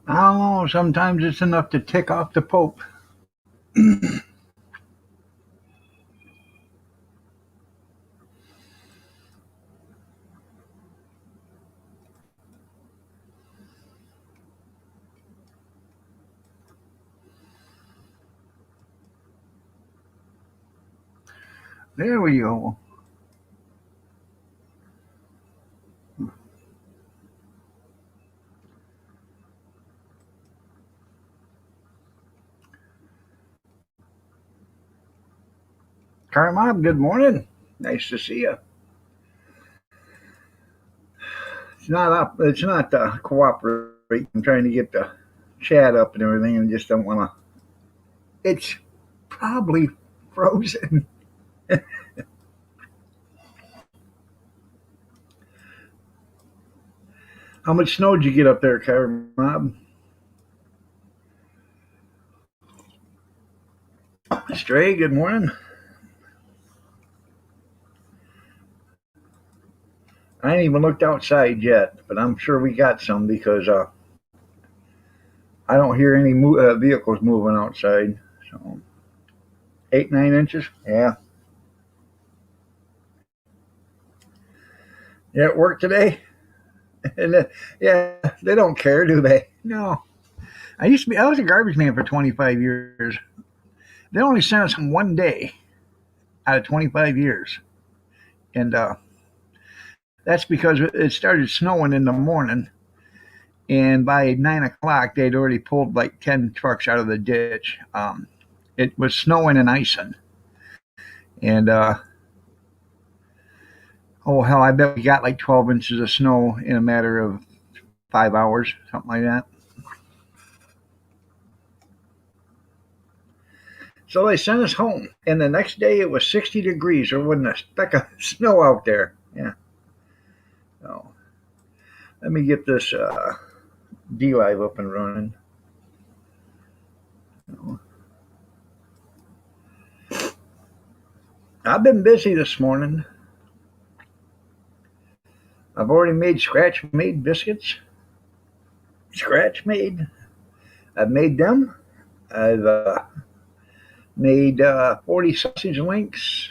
I don't know. Sometimes it's enough to tick off the Pope. There we go. Carmob, good morning. Nice to see you. It's not up. It's not cooperate. I'm trying to get the chat up and everything, and just don't want to. It's probably frozen. How much snow did you get up there, Carmob? Stray, good morning. I ain't even looked outside yet, but I'm sure we got some because I don't hear any vehicles moving outside. So 8, 9 inches. Yeah. You at work today? And yeah, they don't care, do they? No. I was a garbage man for 25 years. They only sent us home one day out of 25 years. And that's because it started snowing in the morning. And by 9 o'clock, they'd already pulled like 10 trucks out of the ditch. It was snowing and icing. And oh, hell, I bet we got like 12 inches of snow in a matter of 5 hours, something like that. So they sent us home, and the next day it was 60 degrees. There wasn't a speck of snow out there. Yeah. So let me get this D Live up and running. I've been busy this morning. I've already made scratch made biscuits. Scratch made. I've made them. I've made 40 sausage links.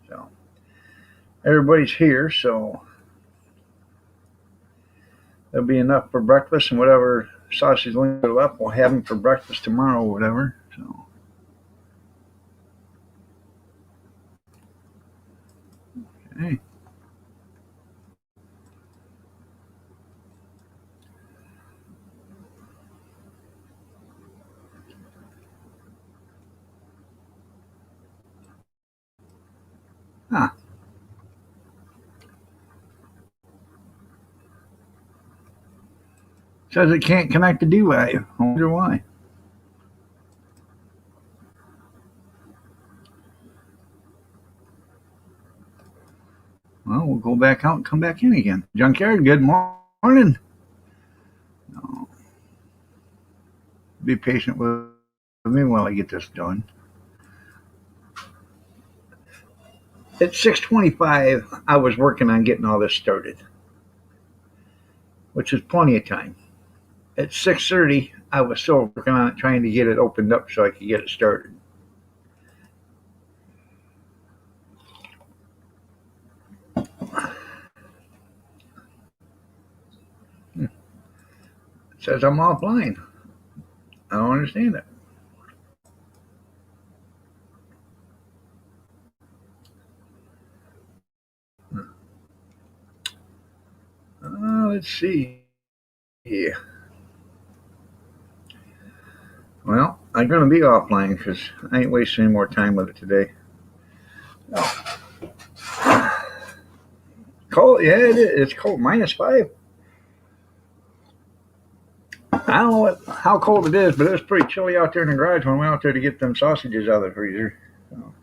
So everybody's here, so there'll be enough for breakfast, and whatever sausage links are left, we'll have them for breakfast tomorrow or whatever. So, hey. Huh. Says it can't connect to D-Live. I wonder why. Well, we'll go back out and come back in again. Junkyard, good morning. No, be patient with me while I get this done. At 6:25, I was working on getting all this started, which is plenty of time. At 6:30, I was still working on it, trying to get it opened up so I could get it started. It says I'm offline. I don't understand it. Let's see. Yeah. Well, I'm going to be offline because I ain't wasting any more time with it today. Oh, cold. Yeah, it is. It's cold. -5. I don't know how cold it is, but it was pretty chilly out there in the garage when we went out there to get them sausages out of the freezer. So,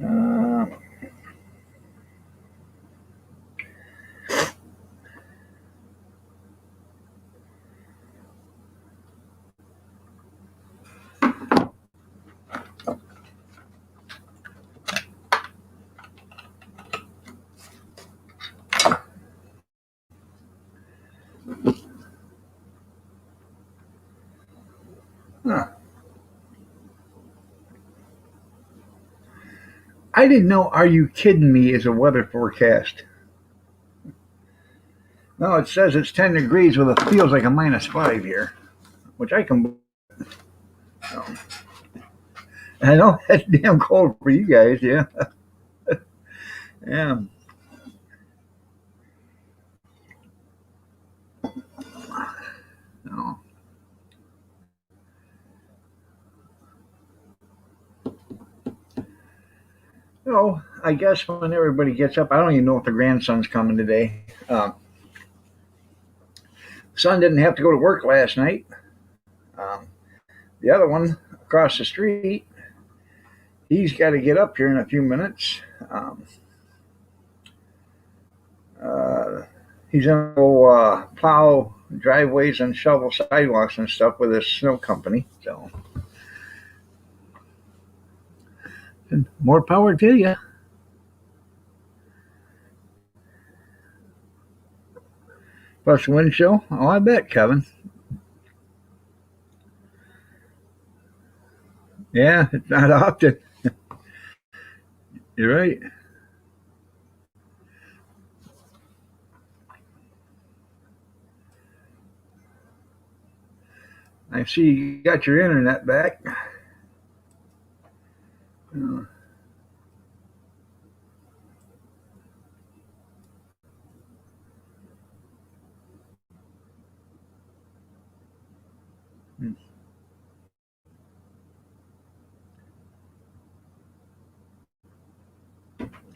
uh, I didn't know "Are you kidding me" is a weather forecast. No, it says it's 10 degrees with it feels like a -5 here, which I can. I know that's damn cold for you guys. Yeah, yeah. No. So I guess when everybody gets up, I don't even know if the grandson's coming today. Son didn't have to go to work last night. Um, the other one across the street, he's got to get up here in a few minutes. Um, uh, he's going to go plow driveways and shovel sidewalks and stuff with his snow company. So more power to you. Plus wind chill. Oh, I bet, Kevin. Yeah, it's not often. You're right. I see you got your internet back. Uh,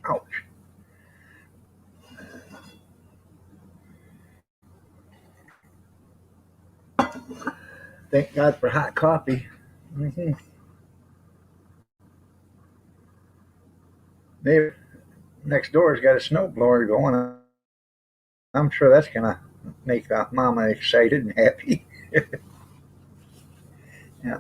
Ouch. Thank God for hot coffee. Mm-hmm. Neighbor next door's got a snowblower going. I'm sure that's gonna make Mama excited and happy. Yeah.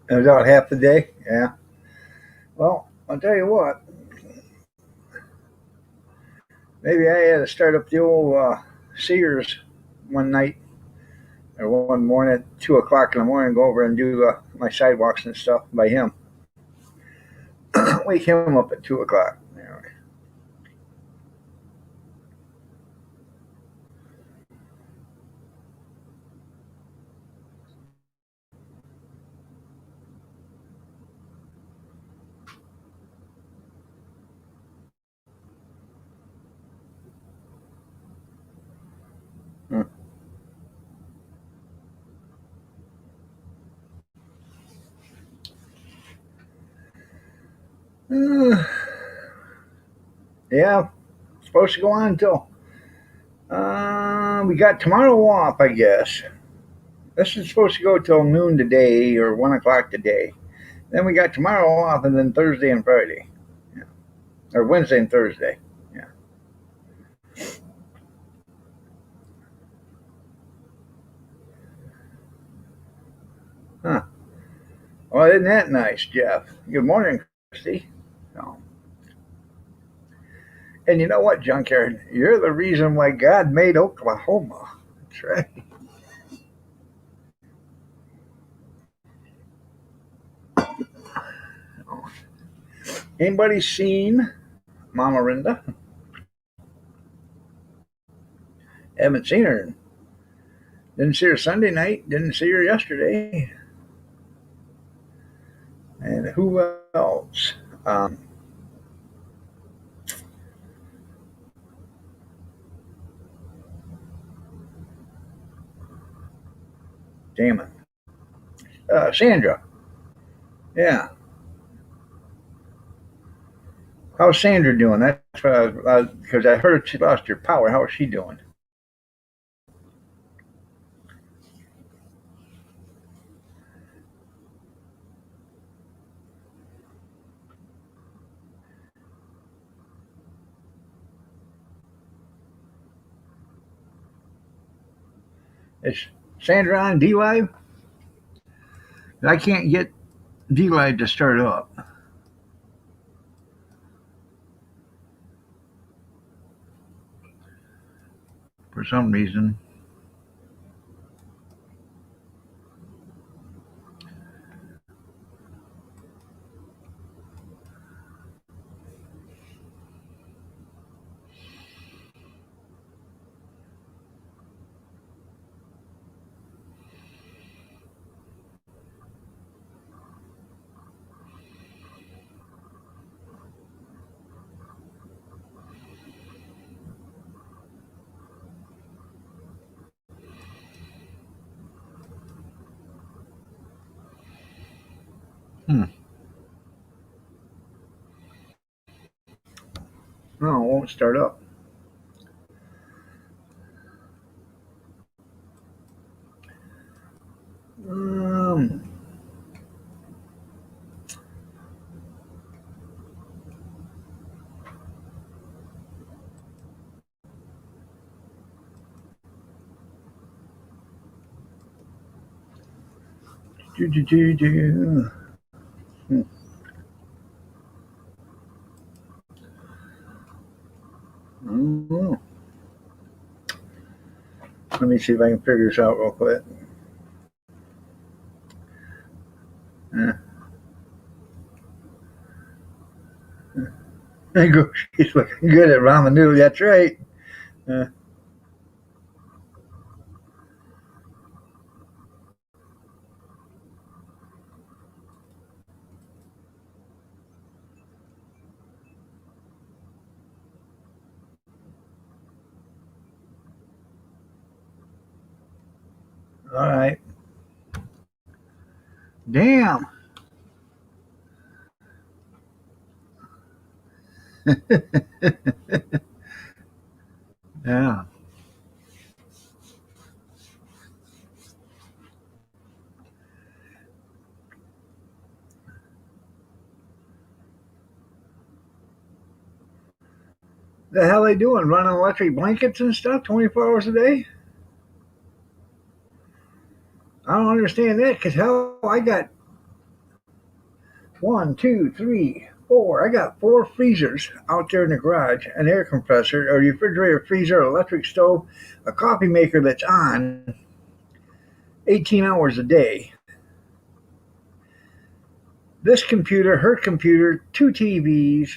It was out half the day. Yeah. Well, I'll tell you what. Maybe I had to start up the old Sears one night or one morning at 2 o'clock in the morning. Go over and do my sidewalks and stuff by him. Wake him up at 2 o'clock. Uh, yeah, supposed to go on until we got tomorrow off, I guess. This is supposed to go till noon today or 1 o'clock today. Then we got tomorrow off, and then Thursday and Friday, yeah. Or Wednesday and Thursday. Yeah. Huh. Well, isn't that nice, Jeff? Good morning, Christy. So, and you know what, Junkyard? You're the reason why God made Oklahoma. That's right. Anybody seen Mama Rinda? Haven't seen her. Didn't see her Sunday night. Didn't see her yesterday. And who else? Um, Damn it. Sandra. Yeah. How's Sandra doing? That's because I heard she lost her power. How is she doing? Is Sandra on D Live? I can't get D Live to start up for some reason. Hmm. No, it won't start up. Um, do, do, do, do. Hmm. Oh, let me see if I can figure this out real quick. Uh, she's looking good at ramen noodle. That's right. Uh, all right. Damn. Yeah. The hell they doing? Running electric blankets and stuff 24 hours a day? I don't understand that because hell, I got one, two, three, four. I got four freezers out there in the garage, an air compressor, a refrigerator, freezer, electric stove, a coffee maker that's on 18 hours a day. This computer, her computer, two TVs,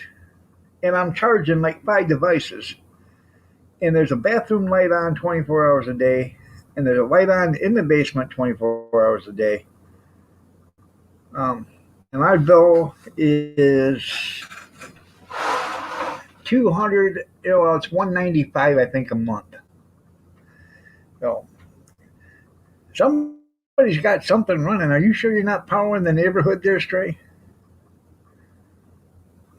and I'm charging like five devices. And there's a bathroom light on 24 hours a day, and there's a light on in the basement 24 hours a day. Um, and my bill is 200. Well, it's 195, I think, a month. So somebody's got something running. Are you sure you're not powering the neighborhood there, Stray?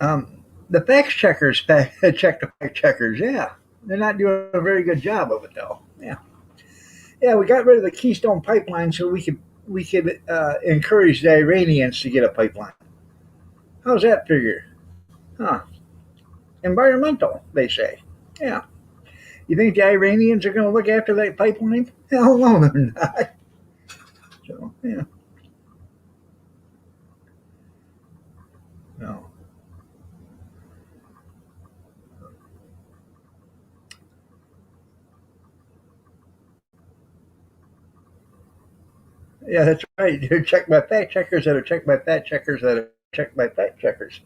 The fact checkers check the fact checkers. Yeah, they're not doing a very good job of it though. Yeah, yeah. We got rid of the Keystone pipeline so we could encourage the Iranians to get a pipeline. How's that figure? Huh? Environmental, they say. Yeah. You think the Iranians are going to look after that pipeline? Hell no, they're not. So yeah, no. Yeah, that's right. They're checked by fact checkers that are checked by fact checkers that are checked by fact checkers.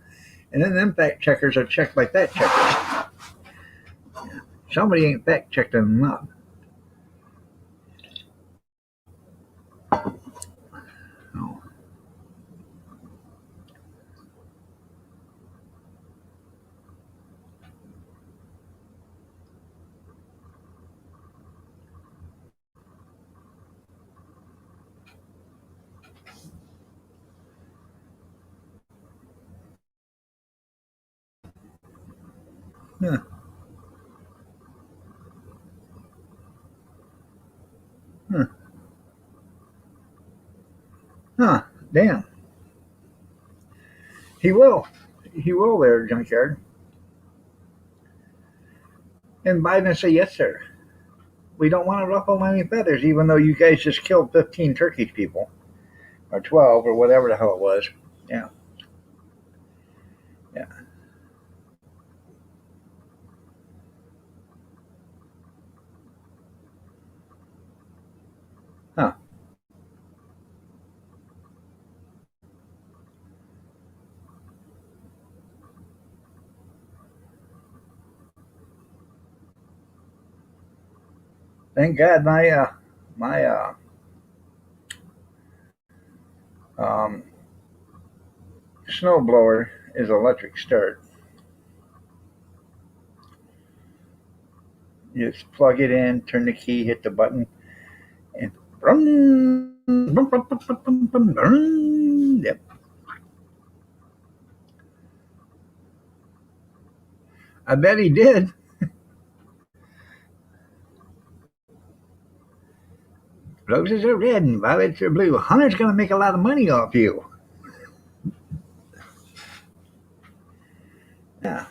And then them fact checkers are checked by fact checkers. Somebody ain't fact checked them enough. No. Huh. Huh. Huh. Damn. He will. He will there, junkyard. And Biden say yes, sir. We don't want to ruffle any feathers, even though you guys just killed 15 Turkish people or 12 or whatever the hell it was. Yeah, yeah. Huh. Thank God my um, snow blower is electric start. You just plug it in, turn the key, hit the button, and run. Yep. I bet he did. Roses are red and violets are blue. Hunter's going to make a lot of money off you. Yeah.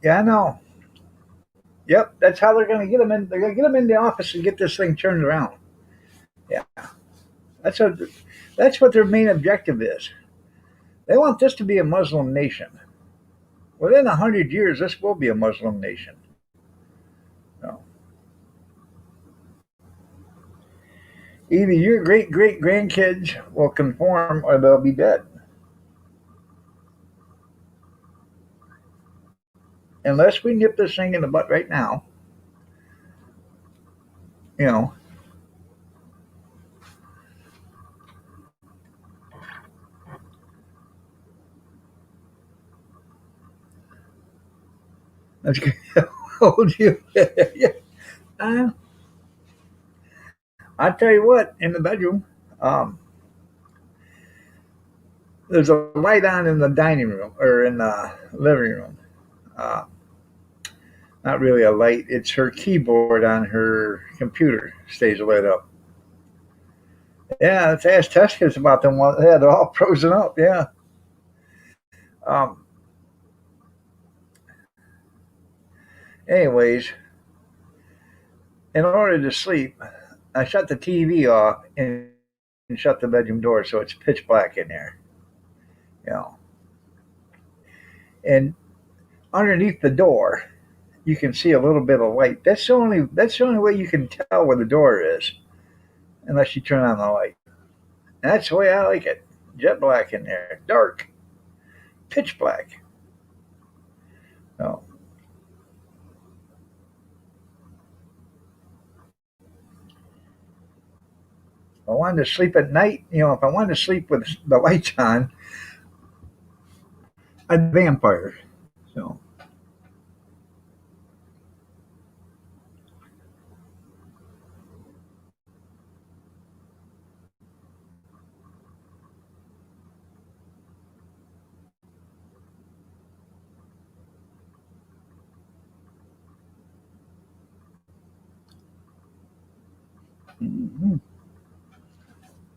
Yeah, I know. Yep, that's how they're going to get them in. They're going to get them in the office and get this thing turned around. Yeah, that's what that's what their main objective is. They want this to be a Muslim nation. Within 100 years, this will be a Muslim nation. So, either your great great grandkids will conform or they'll be dead. Unless we nip this thing in the butt right now, you know, that's good. Hold you. Yeah. uh, I tell you what, in the bedroom, um, there's a light on in the dining room or in the living room. Uh, Not really a light. It's her keyboard on her computer stays lit up. Yeah, let's ask Tesca's about them. Yeah, they're all frozen up. Yeah. Um. Anyways, in order to sleep, I shut the TV off and shut the bedroom door so it's pitch black in there. You know, and underneath the door, you can see a little bit of light. That's the only way you can tell where the door is, unless you turn on the light. And that's the way I like it. Jet black in there, dark, pitch black. No. If I wanted to sleep at night, if I wanted to sleep with the lights on, I'd be a vampire. So, mhm.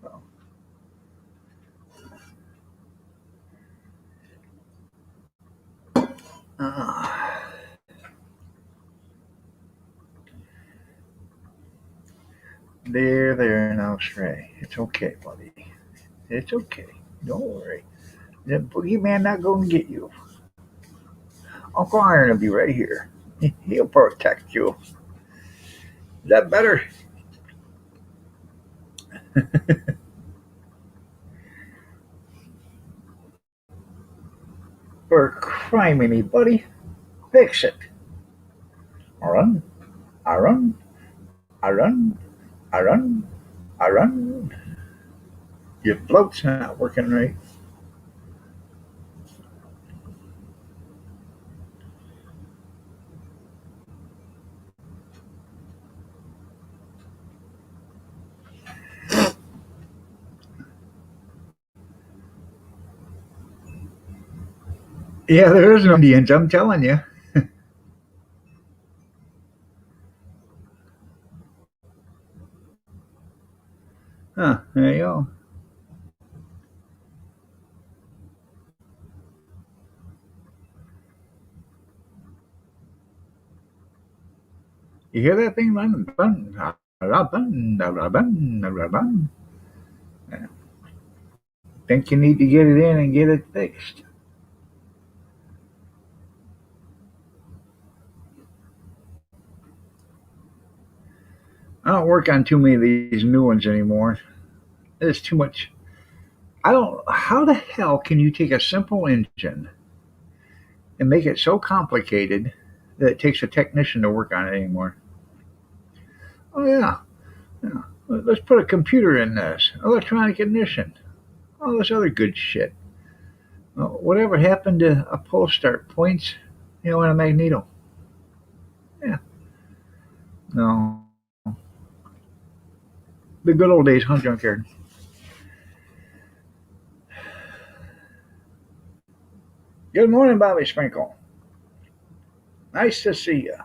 So, uh, there now, Stray. It's okay, buddy. It's okay. Don't worry. The boogeyman not going to get you. Uncle Iron will be right here. He'll protect you. Is that better? For criminy, buddy. Fix it. I run. I run. I run. I run. I run. Your float's not working right. Yeah, there is no Indians. I'm telling you. Huh? There you go. You hear that thing running? Bun, bun, bun, bun. Think you need to get it in and get it fixed. I don't work on too many of these new ones anymore. There's too much. I don't. How the hell can you take a simple engine and make it so complicated that it takes a technician to work on it anymore? Oh yeah, yeah. Let's put a computer in this, electronic ignition, all this other good shit. Well, whatever happened to a pull start points, and a magneto? Yeah, no. The good old days, huh, junkyard? Good morning, Bobby Sprinkle. Nice to see you.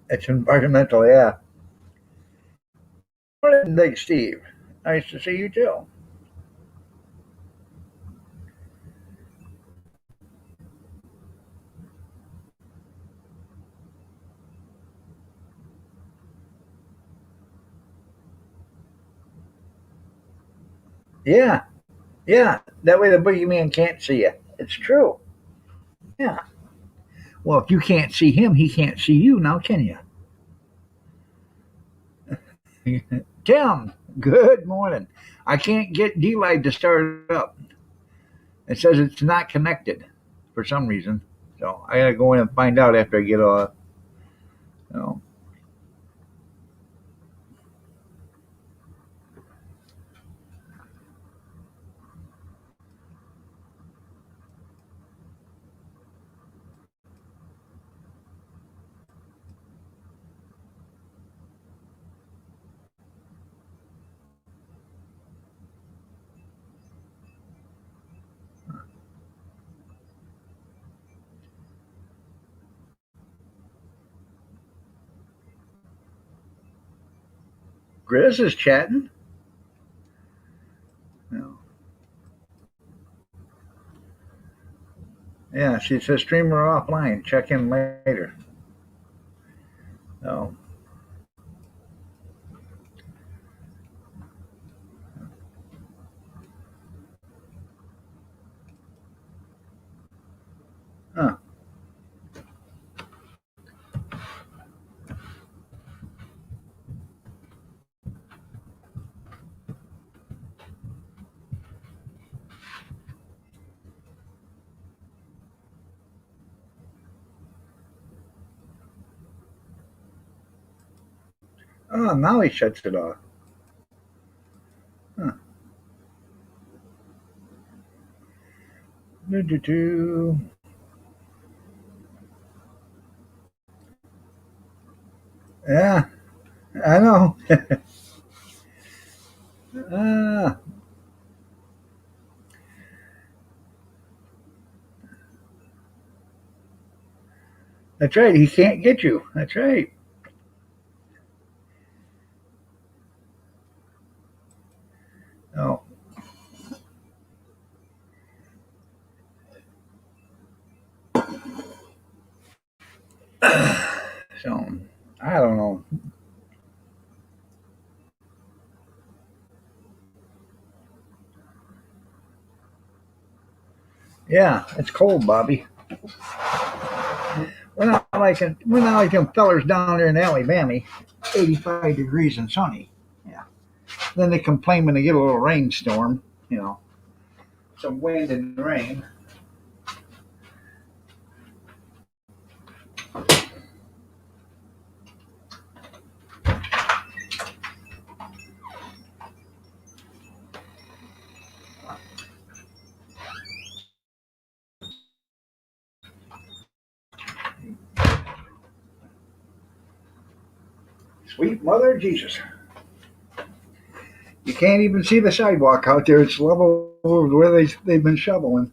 It's environmental, yeah. Morning, Big Steve. Nice to see you too. Yeah, yeah. That way the boogeyman can't see you. It's true. Yeah. Well, if you can't see him, he can't see you now, can you? Tim, good morning. I can't get D-Live to start up. It says it's not connected for some reason. So I gotta go in and find out after I get off. So, Grizz is chatting. No. Yeah, she says streamer offline. Check in later. So, huh. Oh, now he shuts it off. Huh. Do. Yeah, I know. Ah, that's right. He can't get you. That's right. Oh, so I don't know. Yeah, it's cold, Bobby. We're not like them fellers down there in Alabama, 85 degrees and sunny. Yeah. Then they complain when they get a little rainstorm, you know, some wind and rain. Sweet Mother of Jesus. You can't even see the sidewalk out there. It's level with where they've been shoveling.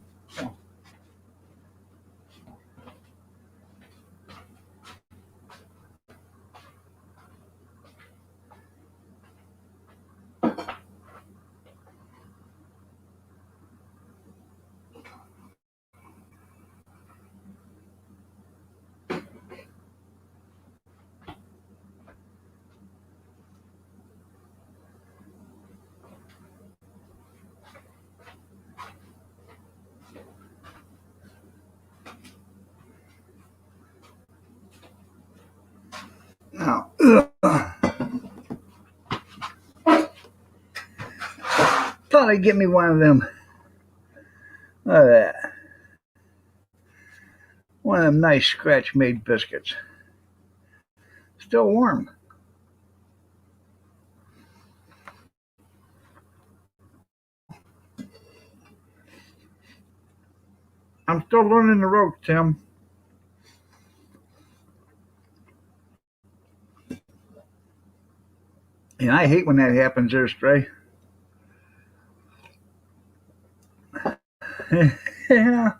Now, thought I'd get me one of them. Look at that. One of them nice scratch made biscuits. Still warm. I'm still learning the ropes, Tim. And I hate when that happens there, Stray. Yeah.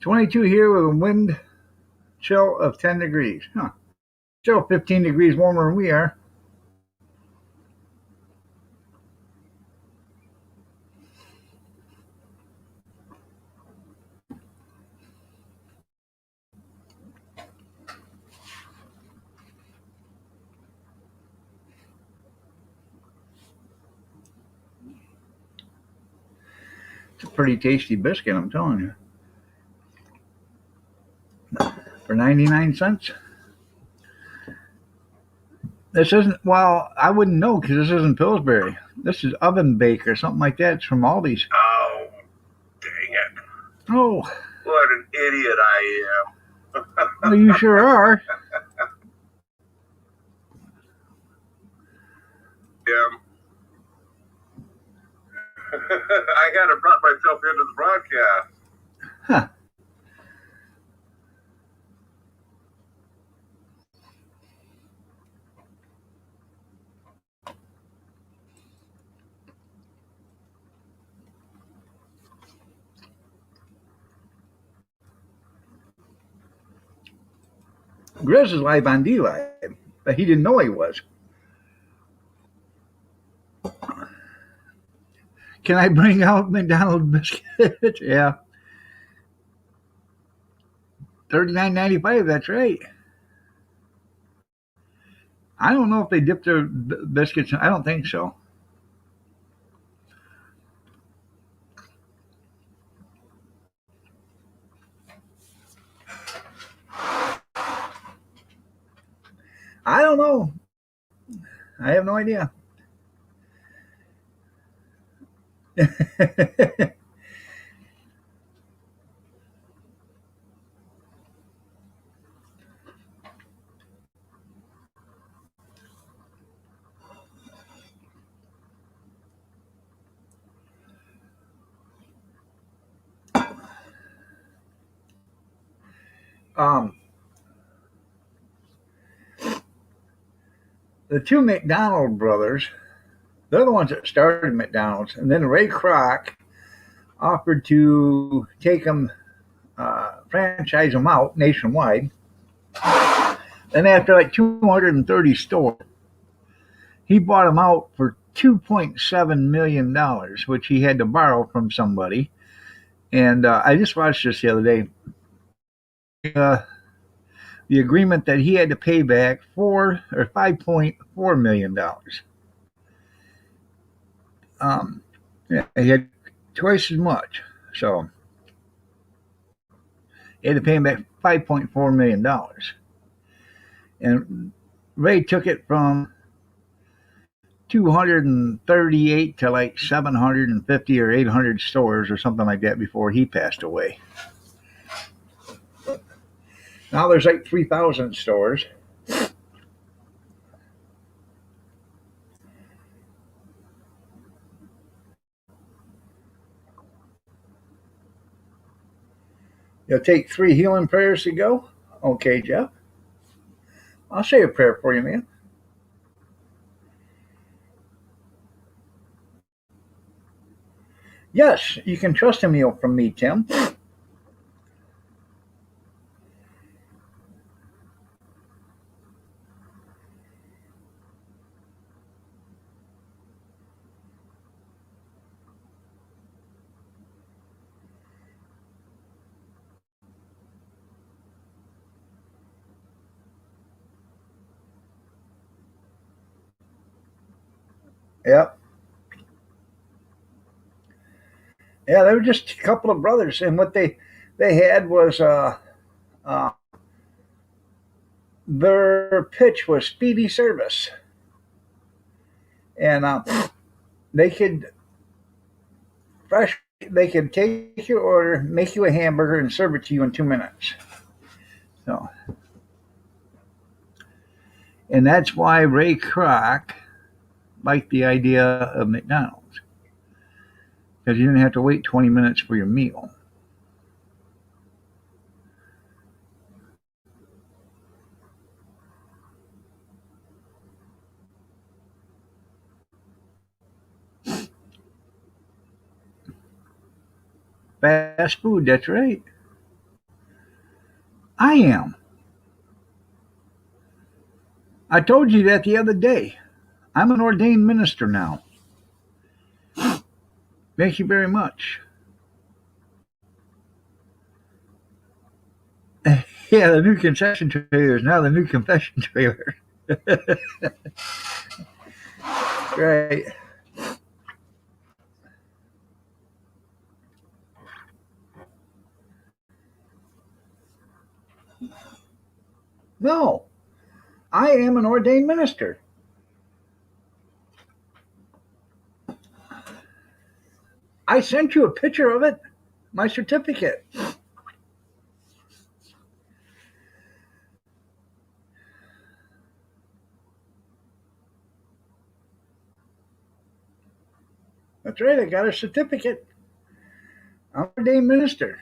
22 here with a wind chill of 10 degrees. Still 15 degrees warmer than we are. It's a pretty tasty biscuit, I'm telling you. For 99 cents. This isn't, well, I wouldn't know because this isn't Pillsbury. This is Oven Bake or something like that. It's from Aldi's. Oh, dang it. Oh. What an idiot I am. Well, you sure are. Yeah. I had to brought myself into the broadcast. Huh. Grizz is live on D-Live, but he didn't know he was. Can I bring out McDonald's biscuits? Yeah. $39.95, that's right. I don't know if they dip their biscuits. I don't think so. I don't know. I have no idea. um, the two McDonald brothers, they're the ones that started McDonald's, and then Ray Kroc offered to take them, franchise them out nationwide. Then after like 230 stores, he bought them out for $2.7 million, which he had to borrow from somebody. And I just watched this the other day. The agreement that he had to pay back $5.4 million. Yeah, he had twice as much, so he had to pay him back $5.4 million. And Ray took it from 238 to like 750 or 800 stores or something like that before he passed away. Now there's like 3,000 stores. You'll take 3 healing prayers to go? Okay, Jeff. I'll say a prayer for you, man. Yes, you can trust a meal from me, Tim. Yep. Yeah, they were just a couple of brothers, and what they had was uh, their pitch was speedy service, and they could fresh. They could take your order, make you a hamburger, and serve it to you in 2 minutes. So, and that's why Ray Kroc liked the idea of McDonald's because you didn't have to wait 20 minutes for your meal. Fast food, that's right. I am. I told you that the other day. I'm an ordained minister now. Thank you very much. Yeah, the new concession trailer is now the new confession trailer. Right. No, I am an ordained minister. I sent you a picture of it, my certificate. That's right, I got a certificate. I'm an ordained minister.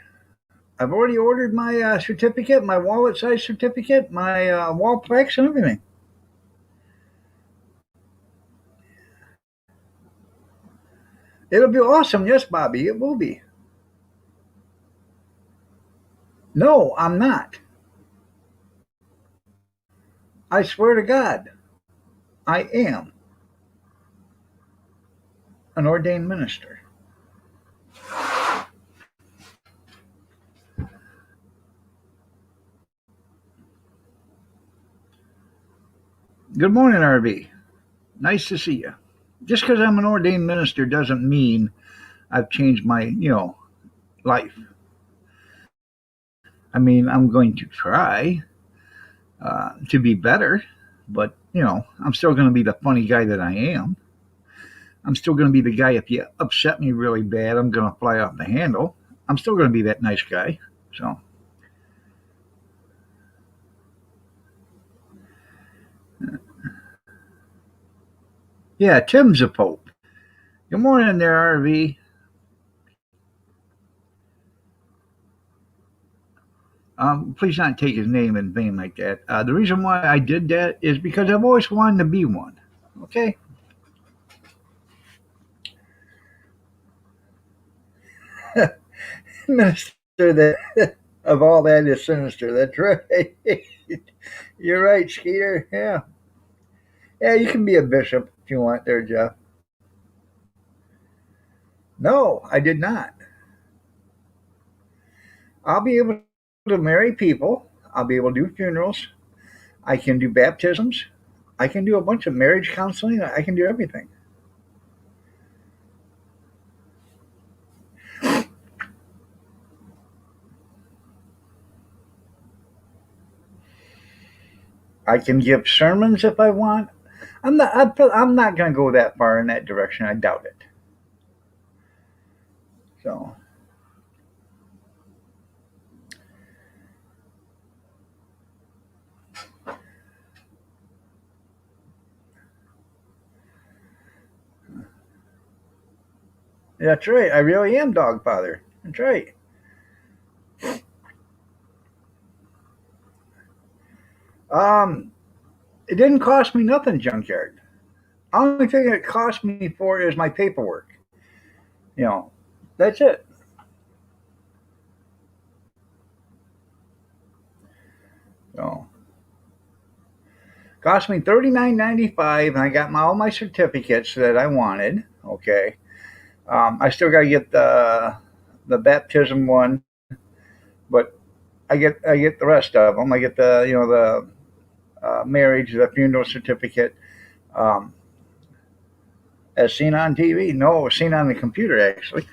I've already ordered my certificate, my wallet size certificate, my wall plaques, and everything. It'll be awesome. Yes, Bobby, it will be. No, I'm not. I swear to God, I am an ordained minister. Good morning, RV. Nice to see you. Just because I'm an ordained minister doesn't mean I've changed my, life. I mean, I'm going to try to be better, but I'm still going to be the funny guy that I am. I'm still going to be the guy if you upset me really bad, I'm going to fly off the handle. I'm still going to be that nice guy. So, yeah, Tim's a pope. Good morning there, RV. Please not take his name in vain like that. The reason why I did that is because I've always wanted to be one. Okay? Minister that of all that is sinister. That's right. You're right, Skeeter. Yeah. Yeah, you can be a bishop if you want there, Jeff. No, I did not. I'll be able to marry people. I'll be able to do funerals. I can do baptisms. I can do a bunch of marriage counseling. I can do everything. I can give sermons if I want. I'm not going to go that far in that direction. I doubt it. So that's right. I really am dog father. That's right. Um, it didn't cost me nothing, junkyard. Only thing it cost me for is my paperwork. You know, that's it. So cost me $39.95, and I got all my certificates that I wanted. Okay, I still got to get the baptism one, but I get the rest of them. I get the the marriage, the funeral certificate, um, as seen on TV. No, it was seen on the computer actually.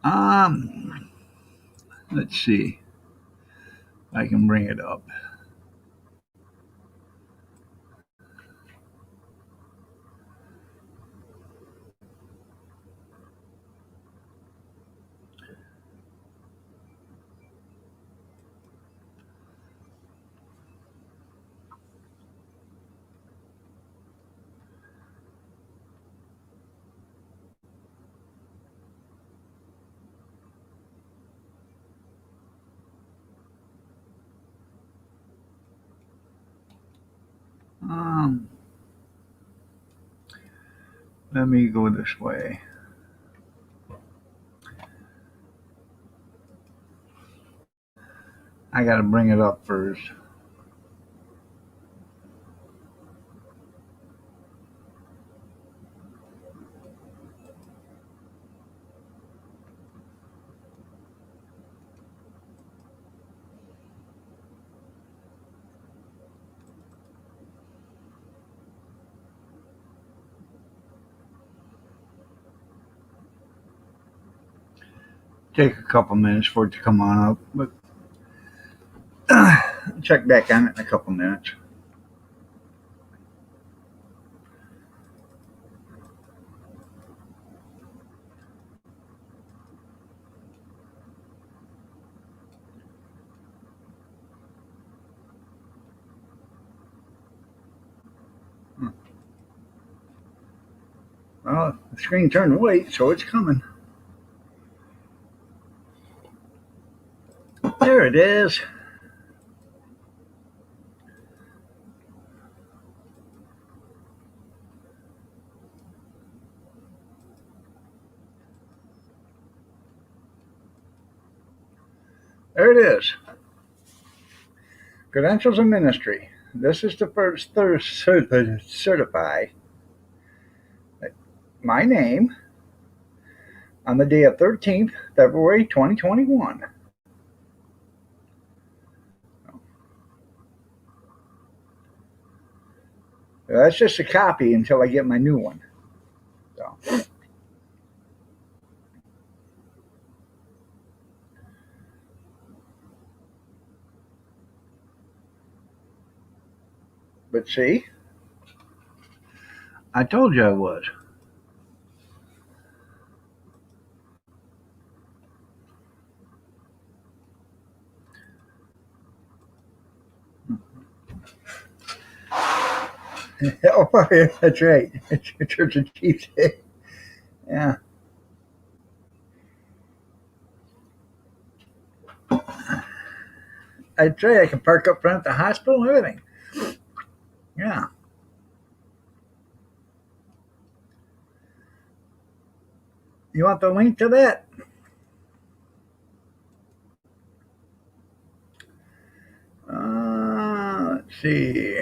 Um, let's see, if I can bring it up. Um, let me go this way. I got to bring it up first. Take a couple minutes for it to come on up, but check back on it in a couple minutes. Well, the screen turned white, so it's coming. There it is. There it is. Credentials of ministry. This is the first certify my name on the day of 13th February 2021. That's just a copy until I get my new one. So, but see, I told you I was. Oh, yeah, that's right. It's Church of Tuesday. Yeah. That's right. I can park up front of the hospital and everything. Yeah. You want the link to that? Let's see.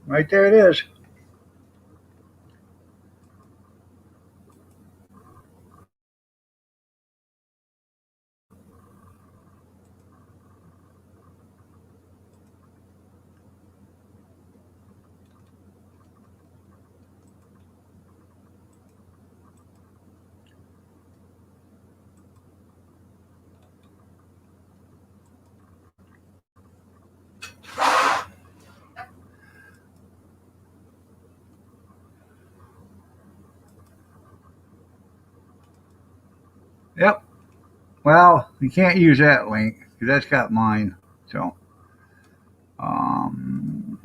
Right there it is. Yep. Well, you can't use that link because that's got mine. So, um,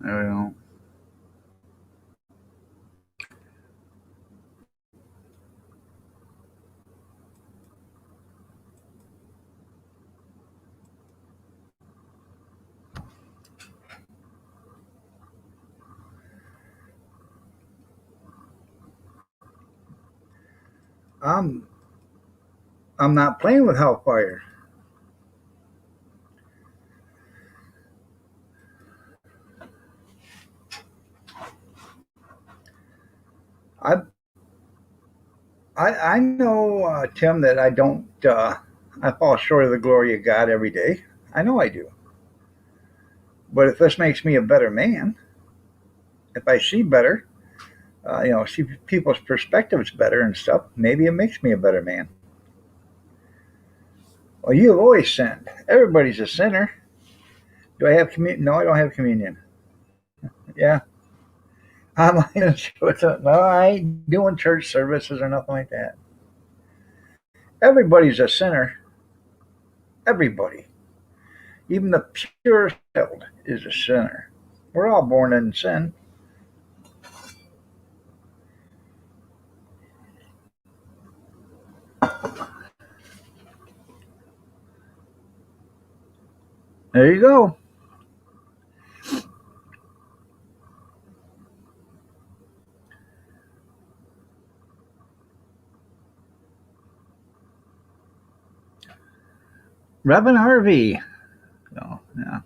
there we go. I'm I'm not playing with Hellfire. I I know, Tim, that I don't. I fall short of the glory of God every day. I know I do. But if this makes me a better man, if I see better, see people's perspectives better and stuff, maybe it makes me a better man. Well, you have always sinned. Everybody's a sinner. Do I have communion? No, I don't have communion. Yeah, online. No, I ain't doing church services or nothing like that. Everybody's a sinner. Everybody, even the purest child, is a sinner. We're all born in sin. There you go. Reverend Harvey. So, yeah.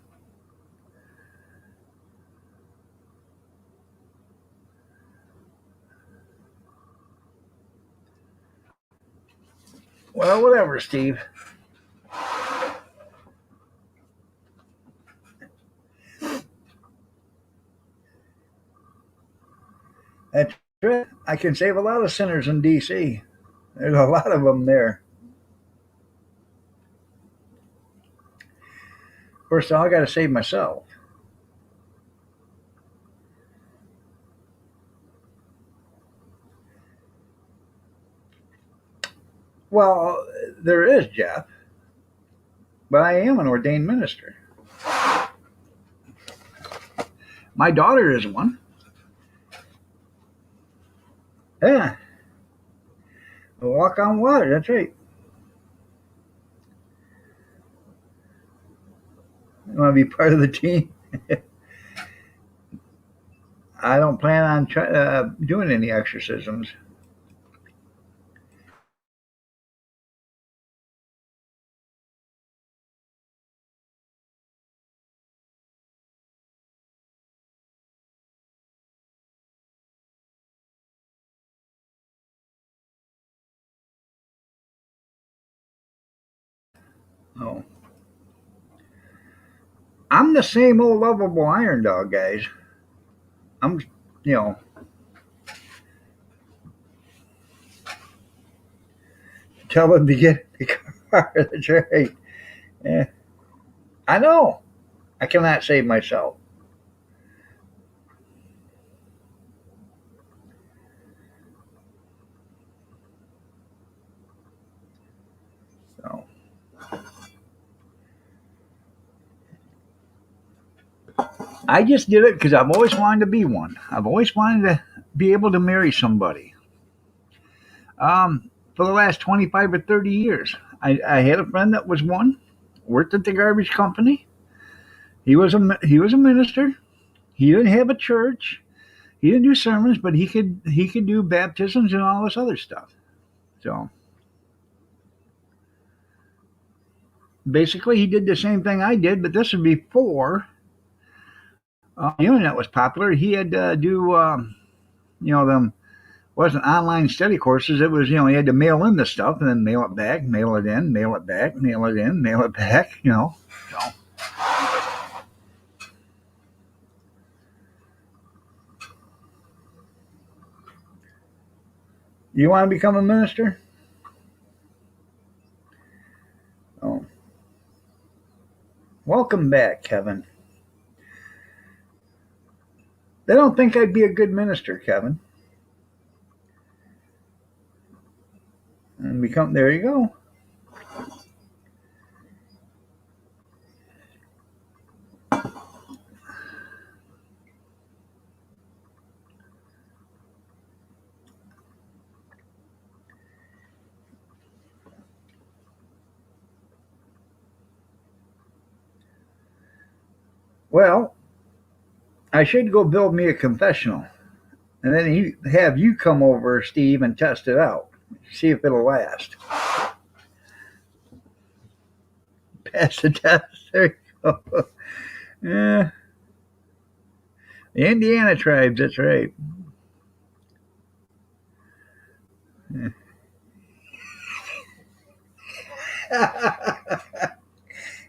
Well, whatever, Steve. That's it. I can save a lot of sinners in D.C. There's a lot of them there. First of all, I got to save myself. Well, there is Jeff, but I am an ordained minister. My daughter is one. Yeah, walk on water. That's right. You want to be part of the team? I don't plan on doing any exorcisms. No, I'm the same old lovable iron dog, guys. I'm, you know, tell them to get the car. That's right. Yeah, I know. I cannot save myself. So I just did it because I've always wanted to be one. I've always wanted to be able to marry somebody. For the last 25 or 30 years, I had a friend that was one, worked at the garbage company. He was a minister. He didn't have a church. He didn't do sermons, but he could do baptisms and all this other stuff. So basically, he did the same thing I did, but this was before the internet was popular. He had to do them wasn't online study courses. It was, you had to mail in the stuff and then mail it back, mail it in, mail it back, mail it in, mail it back. So, You want to become a minister? Oh, welcome back, Kevin. They don't think I'd be a good minister, Kevin. And become there you go. Well, I should go build me a confessional, and then have you come over, Steve, and test it out. See if it'll last. Pass the test. There you go. Yeah, the Indiana tribes. That's right.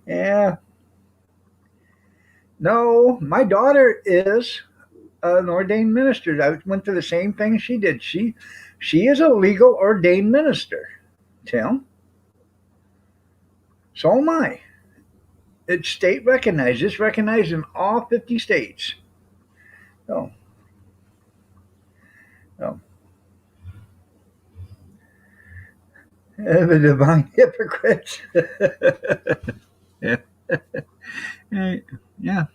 Yeah. No, my daughter is an ordained minister. I went through the same thing she did. She is a legal ordained minister. Tim. So am I. It's state recognized. It's recognized in all 50 states. So, so the divine hypocrites. Yeah. Yeah.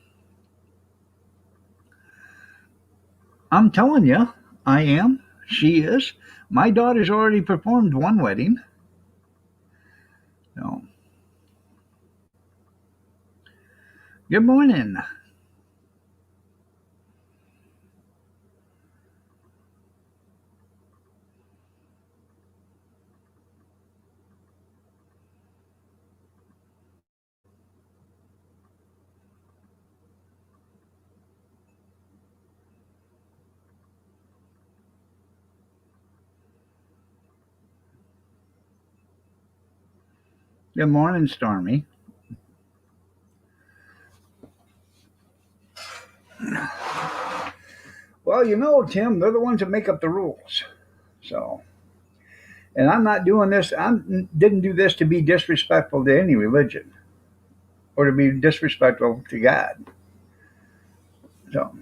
I'm telling you, I am. She is. My daughter's already performed one wedding. So, good morning. Good morning, Stormy. Well, you know, Tim, they're the ones that make up the rules. So, and I'm not doing this. I didn't do this to be disrespectful to any religion or to be disrespectful to God. So,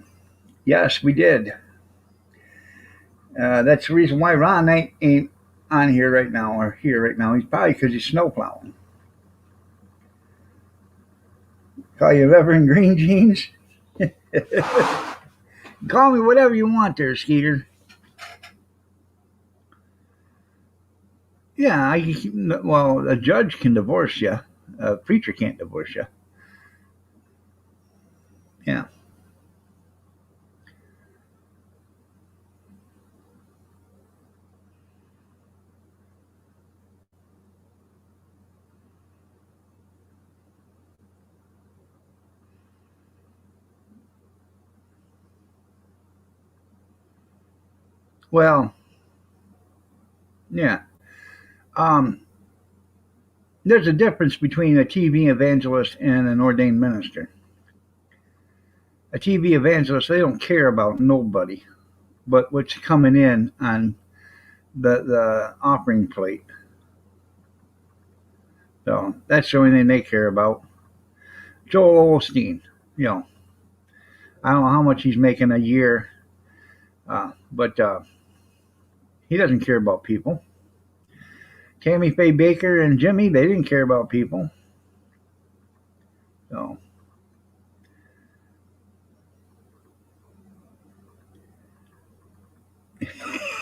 yes, we did. That's the reason why Ron ain't on here right now or here right now. He's probably because he's snowplowing. Call you Reverend Green Jeans. Call me whatever you want there, Skeeter. Yeah, well, a judge can divorce you. A preacher can't divorce you. Yeah. Well, yeah. Um, there's a difference between a TV evangelist and an ordained minister. A TV evangelist, they don't care about nobody but what's coming in on the offering plate. So that's the only thing they care about. Joel Osteen, you know, I don't know how much he's making a year, but he doesn't care about people. Tammy Faye Baker and Jimmy, they didn't care about people. So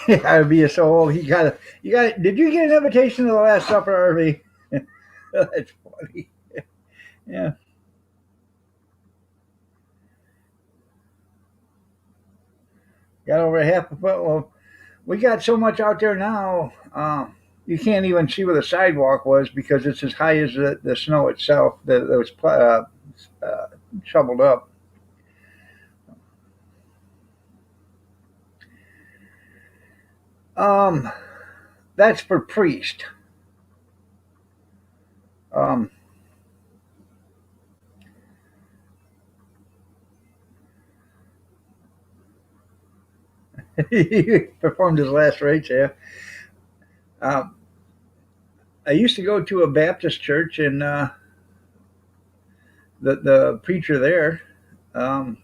I'd be so old. You got. Did you get an invitation to the Last Supper, RV? That's funny. Yeah, got over half a foot. Well, we got so much out there now. You can't even see where the sidewalk was because it's as high as the snow itself that was uh, shoveled up. Um, that's for priest. Um, He performed his last rites. Yeah. Um, I used to go to a Baptist church, and the preacher there, um,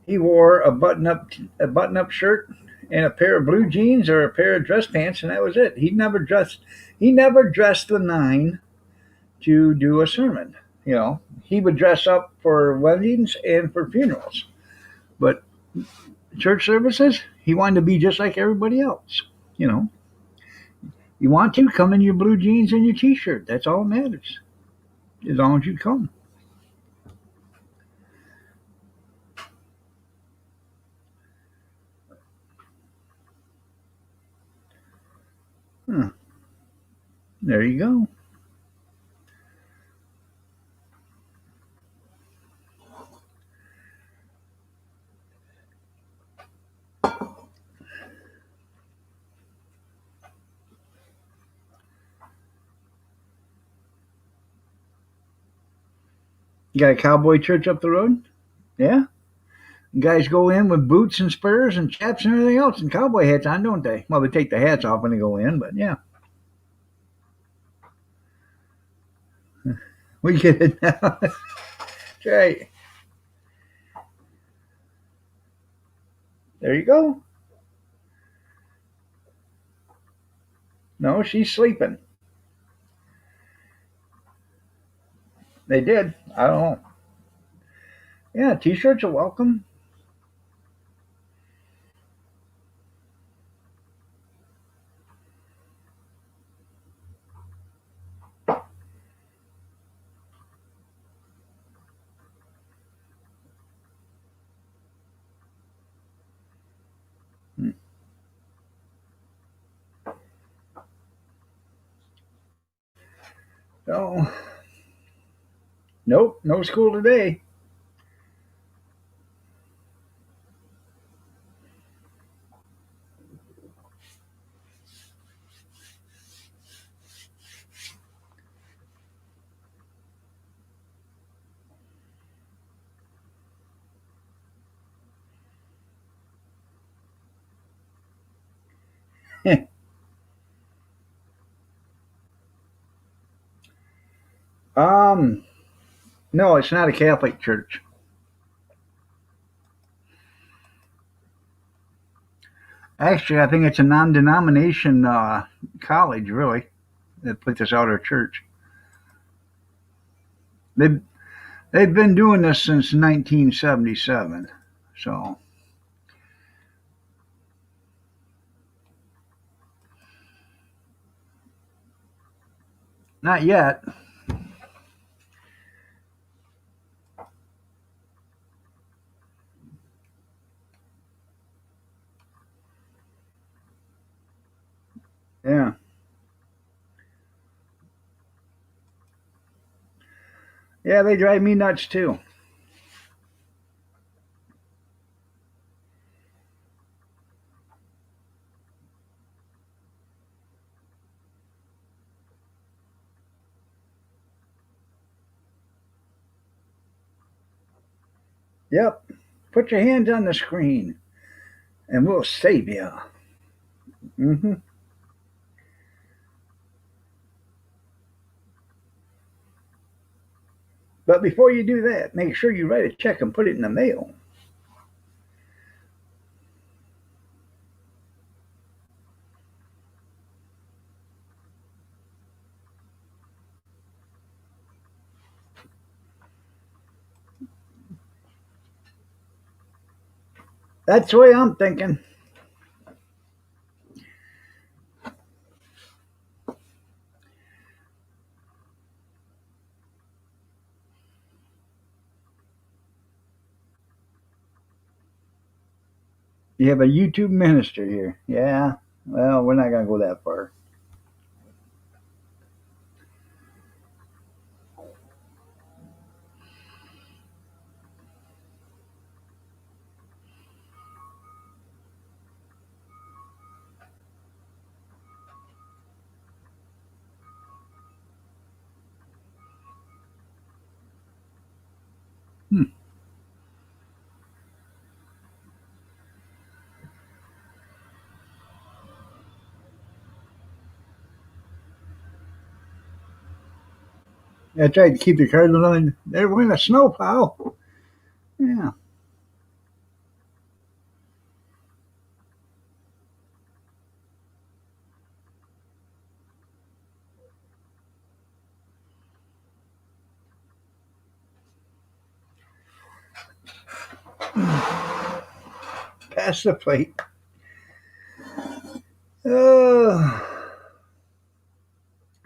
he wore a button up shirt and a pair of blue jeans or a pair of dress pants, and that was it. He never dressed the nine to do a sermon. You know, he would dress up for weddings and for funerals, but church services, he wanted to be just like everybody else. You know, you want to come in your blue jeans and your t-shirt. That's all that matters. As long as you come. Huh. There you go. You got a cowboy church up the road? Yeah. Guys go in with boots and spurs and chaps and everything else and cowboy hats on, don't they? Well, they take the hats off when they go in, but yeah, we get it now. That's right. There you go. No, she's sleeping. They did. I don't know. Yeah, t-shirts are welcome. Hmm. So, nope, no school today. um, no, it's not a Catholic church. Actually, I think it's a non-denomination college, really, that put this out of church. They've they've been doing this since 1977. So not yet. Yeah, yeah, they drive me nuts too. Yep. Put your hands on the screen, and we'll save you. Hmm. But before you do that, make sure you write a check and put it in the mail. That's the way I'm thinking. You have a YouTube minister here. Yeah. Well, we're not going to go that far. Hmm. I tried to keep the cars on. They're in a snowplow. Yeah. Pass the plate. Uh,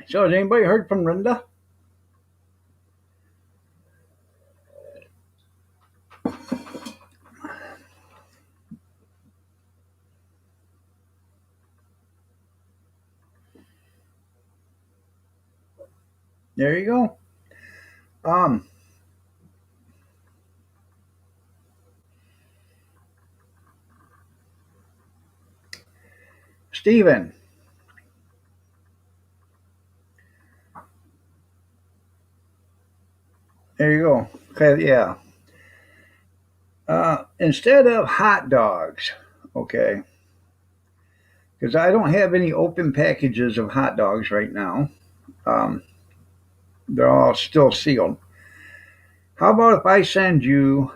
so has anybody heard from Linda? There you go. Um, Steven, there you go. Okay, yeah. Instead of hot dogs, okay, because I don't have any open packages of hot dogs right now. Um, they're all still sealed. How about if I send you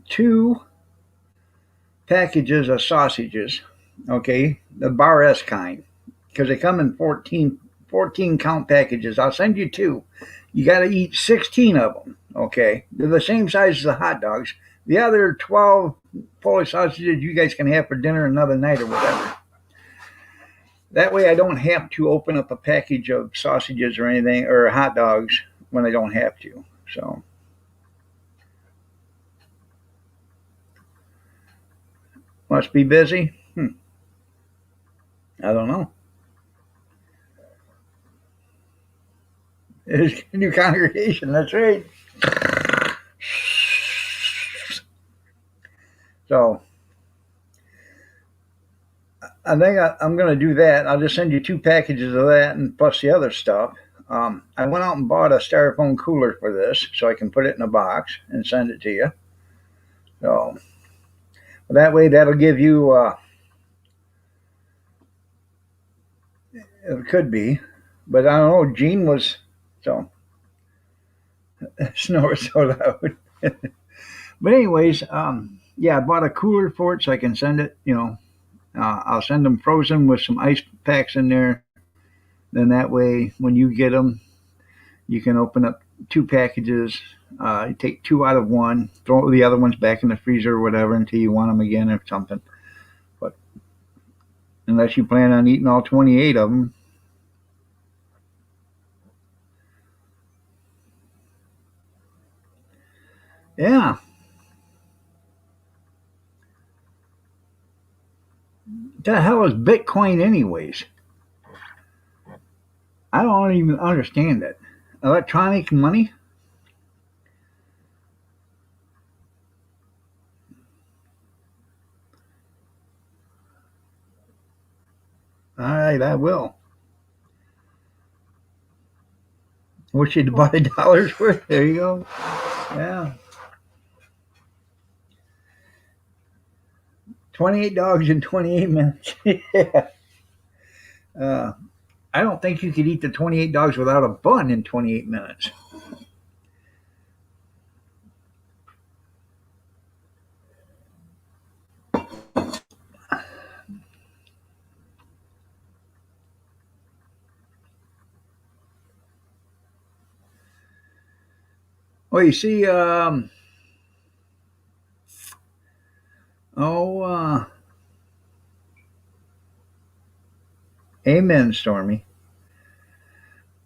two packages of sausages, okay, the Bar S kind, because they come in 14 count packages. I'll send you two. You got to eat 16 of them, okay? They're the same size as the hot dogs. The other 12 Polish sausages you guys can have for dinner another night or whatever. That way I don't have to open up a package of sausages or anything or hot dogs when I don't have to. So must be busy. I don't know. It's a new congregation. That's right. So I think I'm going to do that. I'll just send you two packages of that and plus the other stuff. I went out and bought a styrofoam cooler for this so I can put it in a box and send it to you. So that way, that'll give you. It could be, but I don't know. Gene was so snore so loud. But anyways, yeah, I bought a cooler for it so I can send it. I'll send them frozen with some ice packs in there. Then that way, when you get them, you can open up two packages. You take two out of one, throw the other ones back in the freezer or whatever until you want them again or something. But unless you plan on eating all 28 of them, yeah. What the hell is Bitcoin, anyways? I don't even understand it. Electronic money? All right, I will. Wish you'd buy a dollar's worth. There you go. Yeah. 28 dogs in 28 minutes. Yeah. Uh, I don't think you could eat the 28 dogs without a bun in 28 minutes. Well, you see, oh, amen, Stormy.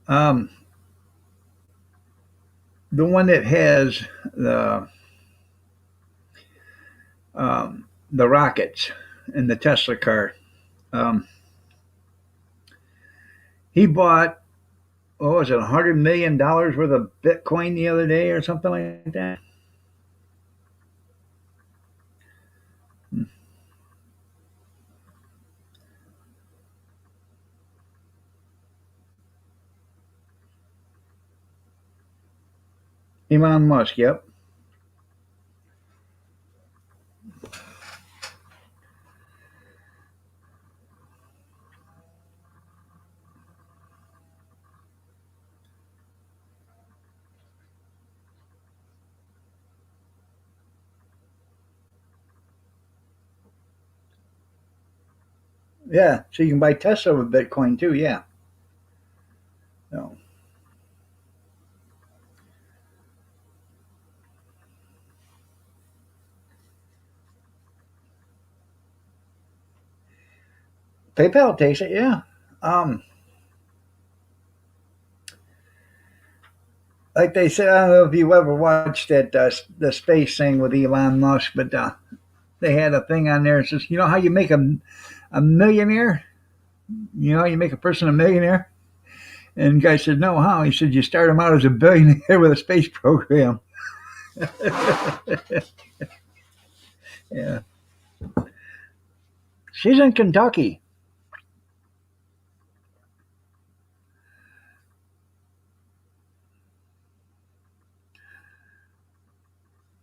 Um, the one that has the the rockets and the Tesla car. Um, he bought, what was it, $100 million worth of Bitcoin the other day or something like that. Elon Musk, yep. Yeah, so you can buy Tesla with Bitcoin too. Yeah. So PayPal takes it. Yeah. Um, like they said, I don't know if you ever watched that the space thing with Elon Musk, but they had a thing on there. It says, you know how you make a millionaire? You know how you make a person a millionaire? And the guy said, no, how? He said, you start him out as a billionaire with a space program. Yeah. She's in Kentucky.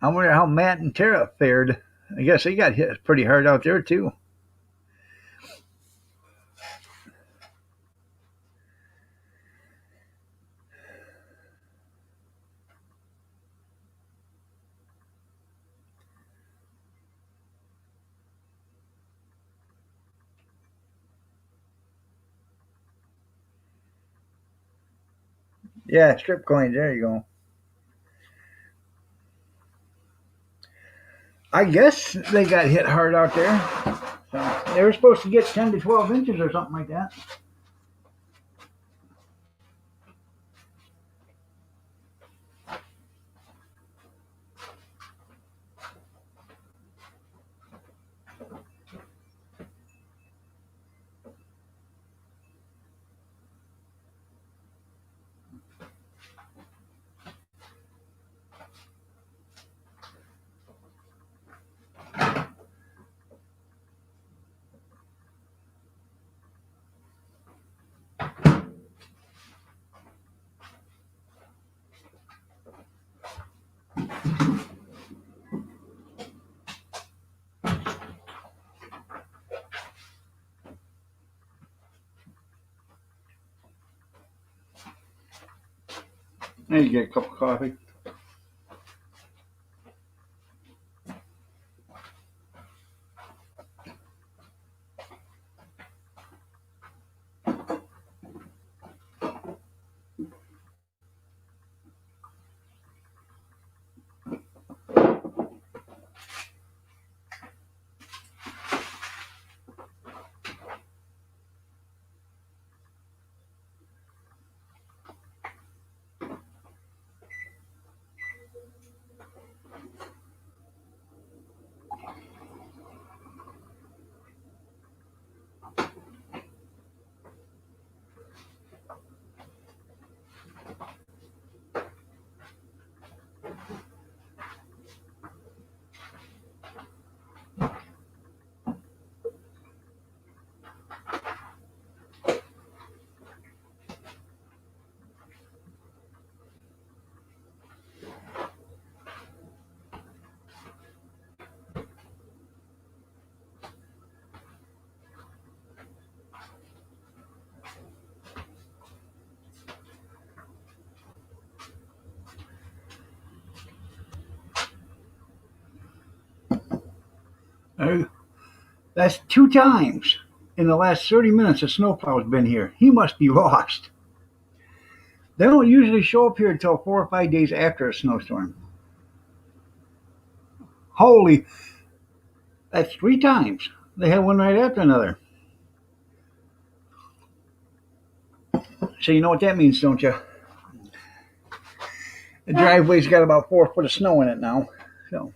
I wonder how Matt and Tara fared. I guess they got hit pretty hard out there, too. Yeah, strip coins. There you go. I guess they got hit hard out there. So they were supposed to get 10 to 12 inches or something like that. I need to get a cup of coffee. That's two times in the last 30 minutes a snowplow's been here. He must be lost. They don't usually show up here until 4 or 5 days after a snowstorm. Holy, that's three times. They had one right after another. So you know what that means, don't you? The driveway's got about 4 foot of snow in it now. So,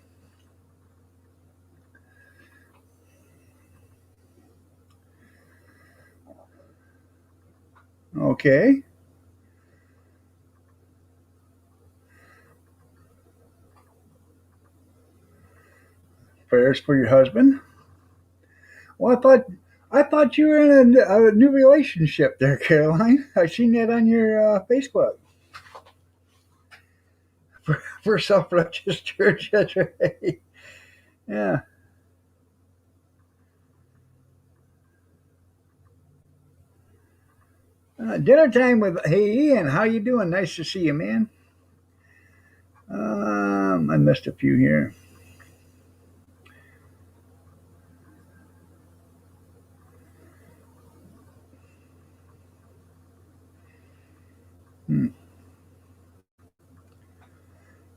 okay. Prayers for your husband. Well, I thought you were in a new relationship there, Caroline. I seen that on your Facebook. For self-righteous church. That's right. Yeah. Dinner time with Hey Ian. How you doing? Nice to see you, man. I missed a few here.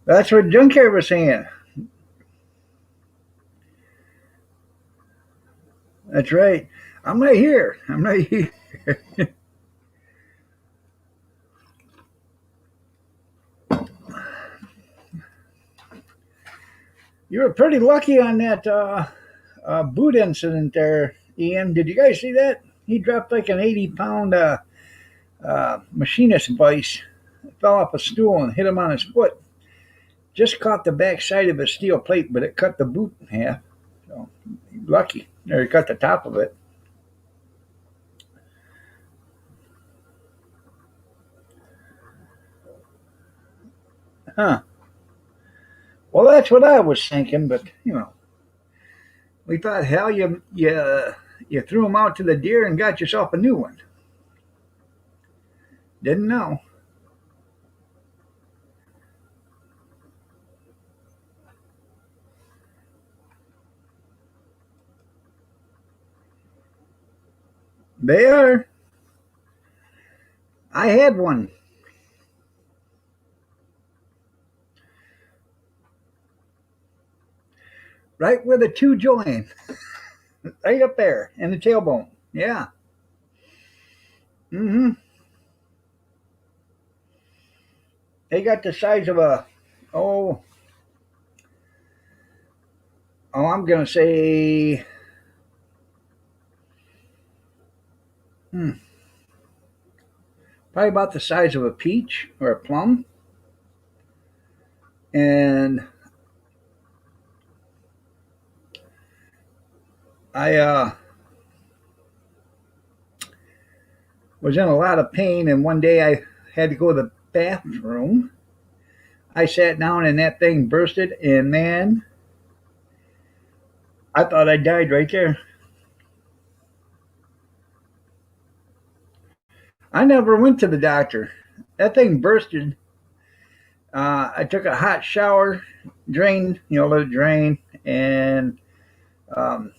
That's what Junkyard was saying. That's right. I'm right here. I'm right here. You were pretty lucky on that boot incident there, Ian. Did you guys see that? He dropped like an 80-pound machinist vice, fell off a stool and hit him on his foot. Just caught the back side of a steel plate, but it cut the boot in half. So lucky. Or it cut the top of it. Huh. Well, that's what I was thinking, but we thought, hell, you threw them out to the deer and got yourself a new one. Didn't know. They are. I had one right where the two join, right up there in the tailbone. Yeah. Mm-hmm. They got the size of a oh I'm gonna say hmm, probably about the size of a peach or a plum. And I was in a lot of pain, and one day I had to go to the bathroom. I sat down and that thing bursted, and man, I thought I died right there. I never went to the doctor. That thing bursted. I took a hot shower, drained, let it drain, and um,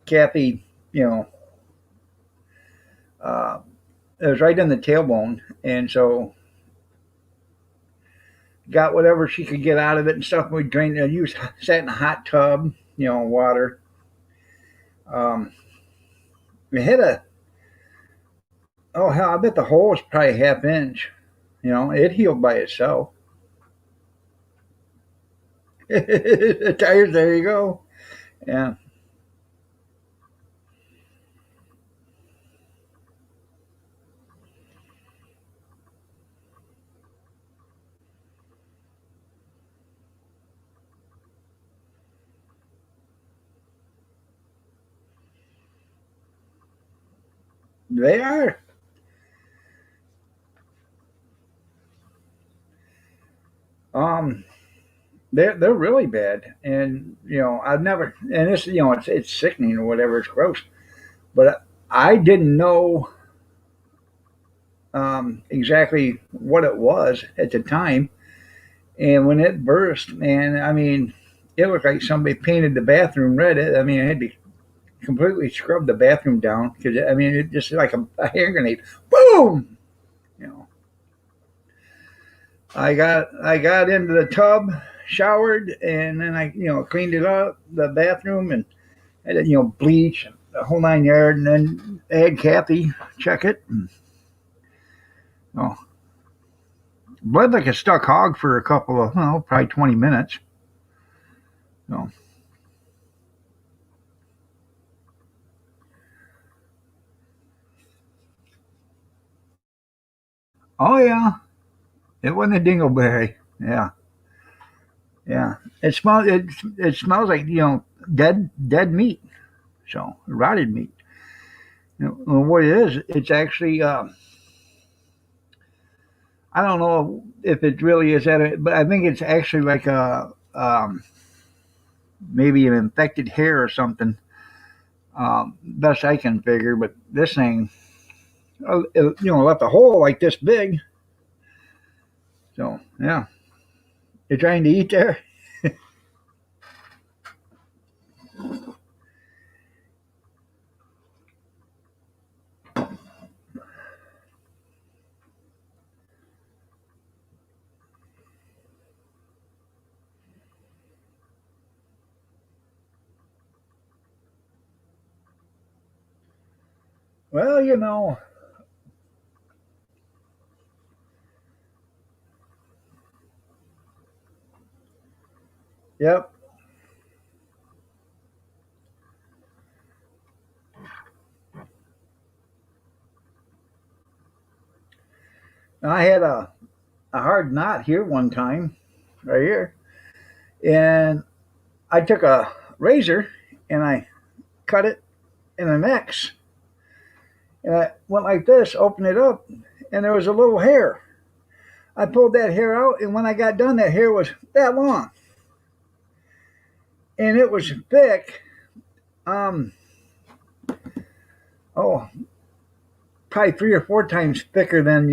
Kathy, you know, uh, it was right in the tailbone, and so got whatever she could get out of it and stuff. We drained it. You sat in a hot tub, water. We hit a oh hell, I bet the hole was probably a half inch. It healed by itself. The tires, there you go. Yeah, they are. Um, they're really bad, and I've never, and it's it's sickening or whatever. It's gross, but I didn't know exactly what it was at the time, and when it burst, man, I mean, it looked like somebody painted the bathroom red. I mean, it had to completely scrub the bathroom down because I mean, it just like a hand grenade. Boom! You know, I got into the tub, showered, and then I cleaned it up the bathroom and had it bleach and the whole 9 yards, and then I had Kathy check it. And, oh, bled like a stuck hog for a couple of probably 20 minutes. So, oh yeah, it wasn't a dingleberry. Yeah, yeah. It smells like dead meat. So rotted meat. What it is, it's actually I don't know if it really is that, but I think it's actually like a maybe an infected hair or something. Best I can figure, but this thing, it, left a hole like this big. So yeah, you're trying to eat there. Well, you know, yep. I had a hard knot here one time, right here, and I took a razor and I cut it in an X, and I went like this, opened it up, and there was a little hair. I pulled that hair out, and when I got done, that hair was that long, and it was thick. Um, oh, probably 3 or 4 times thicker than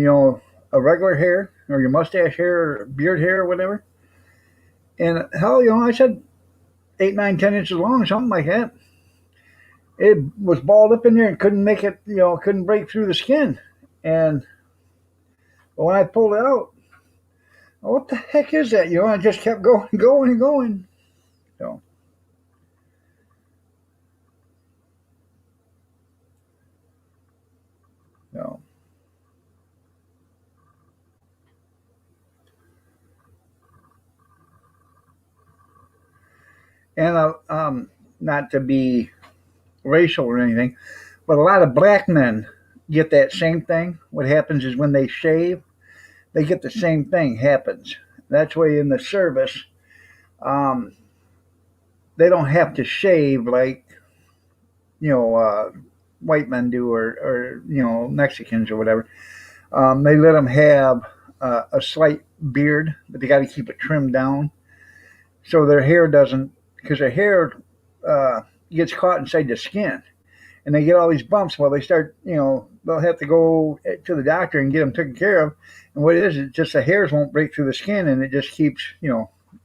a regular hair or your mustache hair or beard hair or whatever. And hell, I said 8, 9, 10 inches long, something like that. It was balled up in there and couldn't make it, couldn't break through the skin. And when I pulled it out, what the heck is that? I just kept going, going, and going. So, so. And not to be racial or anything, but a lot of black men get that same thing. What happens is when they shave, they get the same thing happens. That's why in the service, um, they don't have to shave like you know uh, white men do or Mexicans or whatever. They let them have a slight beard, but they got to keep it trimmed down so their hair doesn't, because their hair uh, gets caught inside the skin, and they get all these bumps. Well, they start, they'll have to go to the doctor and get them taken care of. And what it is, it's just the hairs won't break through the skin, and it just keeps,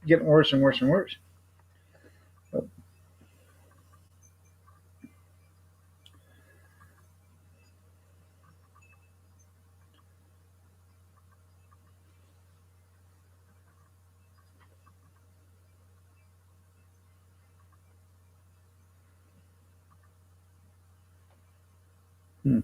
getting worse and worse and worse. So, hmm.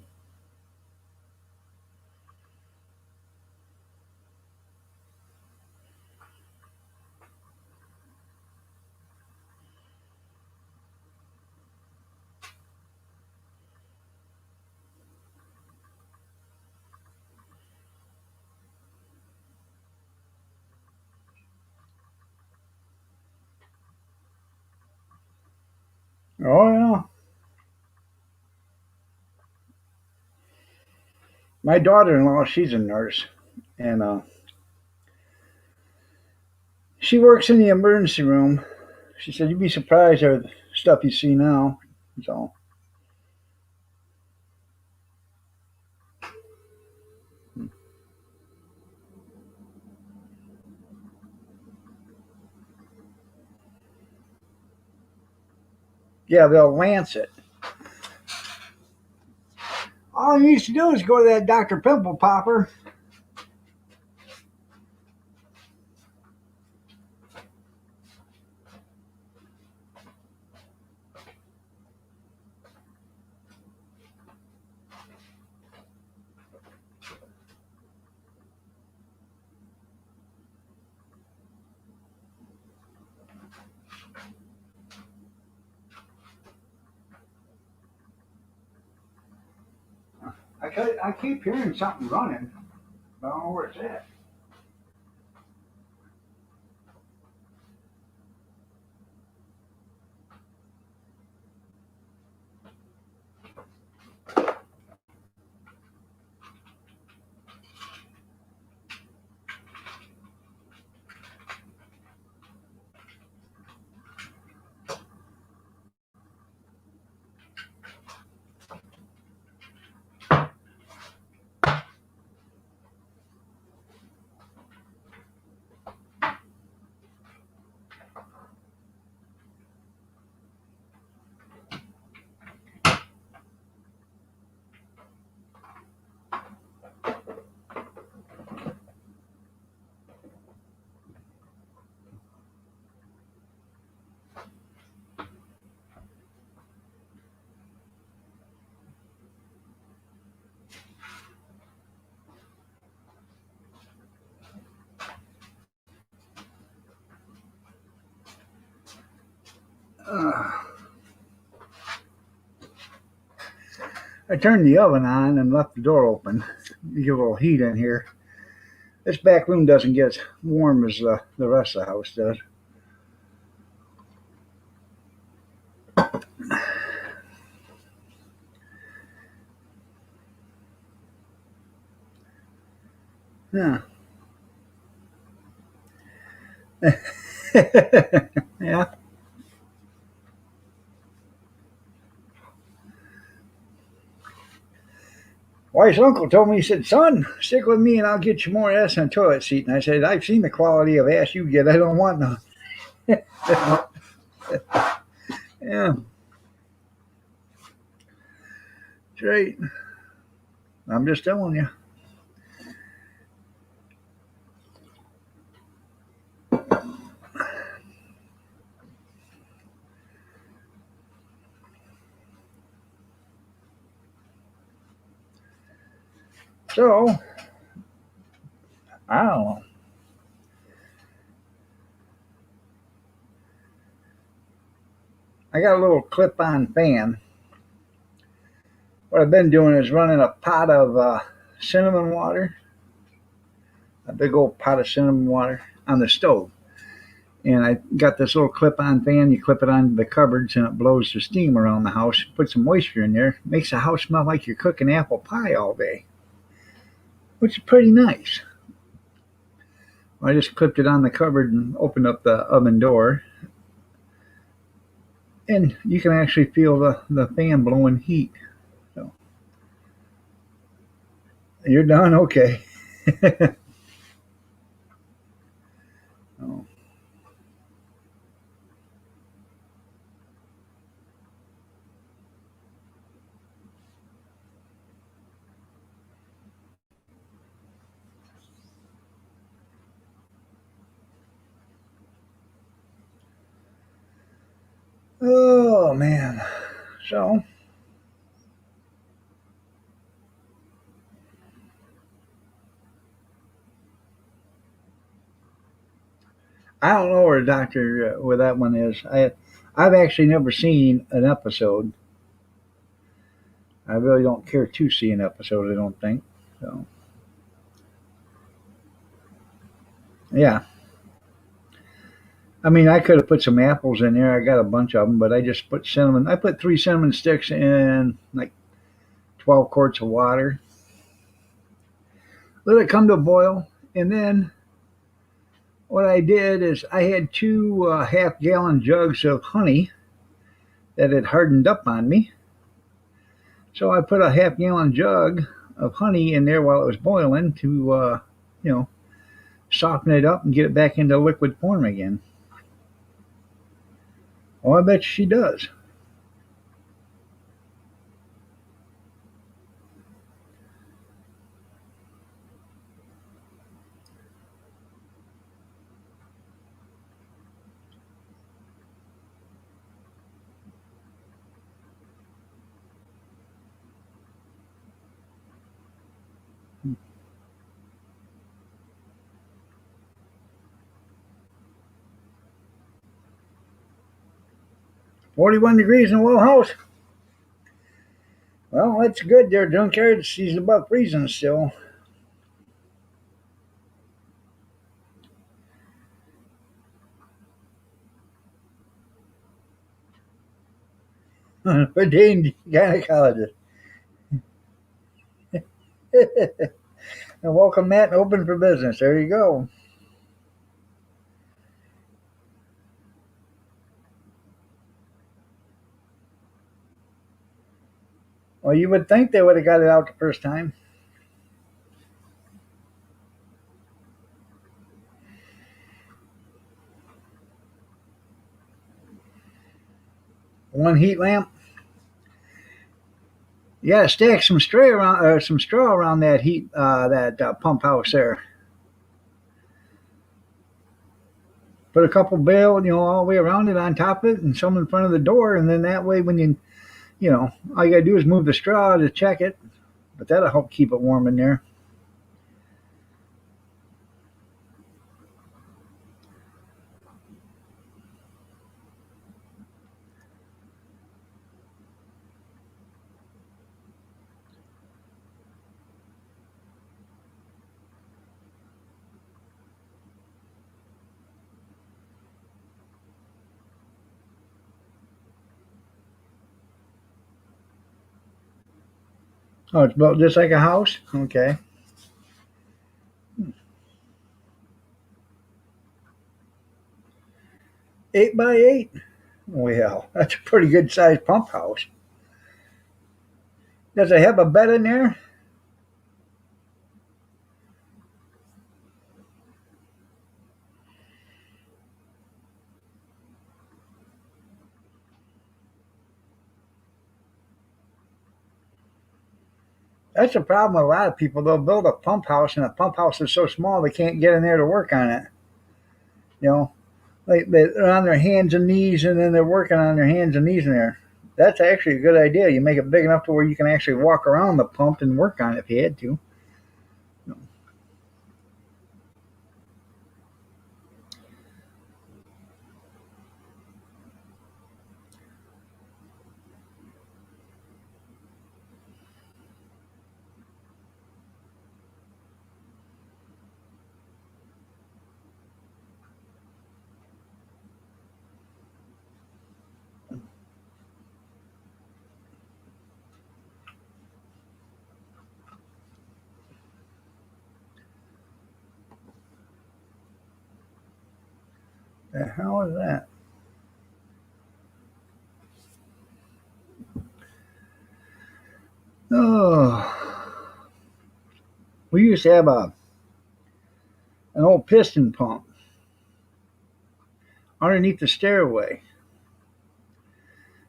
Oh yeah, my daughter-in-law, she's a nurse, and she works in the emergency room. She said, "You'd be surprised at the stuff you see now." So yeah, they'll lance it. All he needs to do is go to that Dr. Pimple Popper. I keep hearing something running. I don't know where it's at. I turned the oven on and left the door open. You get a little heat in here. This back room doesn't get as warm as the rest of the house does. Yeah. Yeah. Wife's uncle told me, he said, son, stick with me and I'll get you more ass on a toilet seat. And I said, I've seen the quality of ass you get. I don't want none. Yeah, that's right. I'm just telling you. So, I don't know. I got a little clip on fan. What I've been doing is running a pot of cinnamon water, a big old pot of cinnamon water on the stove. And I got this little clip-on fan. You clip it on the cupboards, and it blows the steam around the house. Put some moisture in there. Makes the house smell like you're cooking apple pie all day, which is pretty nice. I just clipped it on the cupboard and opened up the oven door, and you can actually feel the fan blowing heat. So you're done, okay. Oh. Oh man. So I don't know where Doctor where that one is. I've actually never seen an episode. I really don't care to see an episode. I don't think so. Yeah, I mean I could have put some apples in there. I got a bunch of them, but I just put cinnamon. I put 3 cinnamon sticks in like 12 quarts of water. Let it come to a boil, and then what I did is I had two half-gallon jugs of honey that had hardened up on me. So I put a half-gallon jug of honey in there while it was boiling to, you know, soften it up and get it back into liquid form again. Oh, I bet she does. 41 degrees in the little house. Well, that's good there, Junkyard. She's above freezing still. Ordained gynecologist. And welcome, Matt, and open for business. There you go. Well, you would think they would have got it out the first time. One heat lamp. You got to stack some straw around that pump house there. Put a couple bale, all the way around it on top of it, and some in front of the door, and then that way, when all you gotta do is move the straw to check it. But that'll help keep it warm in there. Oh, it's built just like a house? Okay. 8 by 8? Well, that's a pretty good sized pump house. Does it have a bed in there? That's a problem with a lot of people. They'll build a pump house, and the pump house is so small they can't get in there to work on it. You know, like they're on their hands and knees, and then they're working on their hands and knees in there. That's actually a good idea. You make it big enough to where you can actually walk around the pump and work on it if you had to. The hell is that? Oh, we used to have an old piston pump underneath the stairway.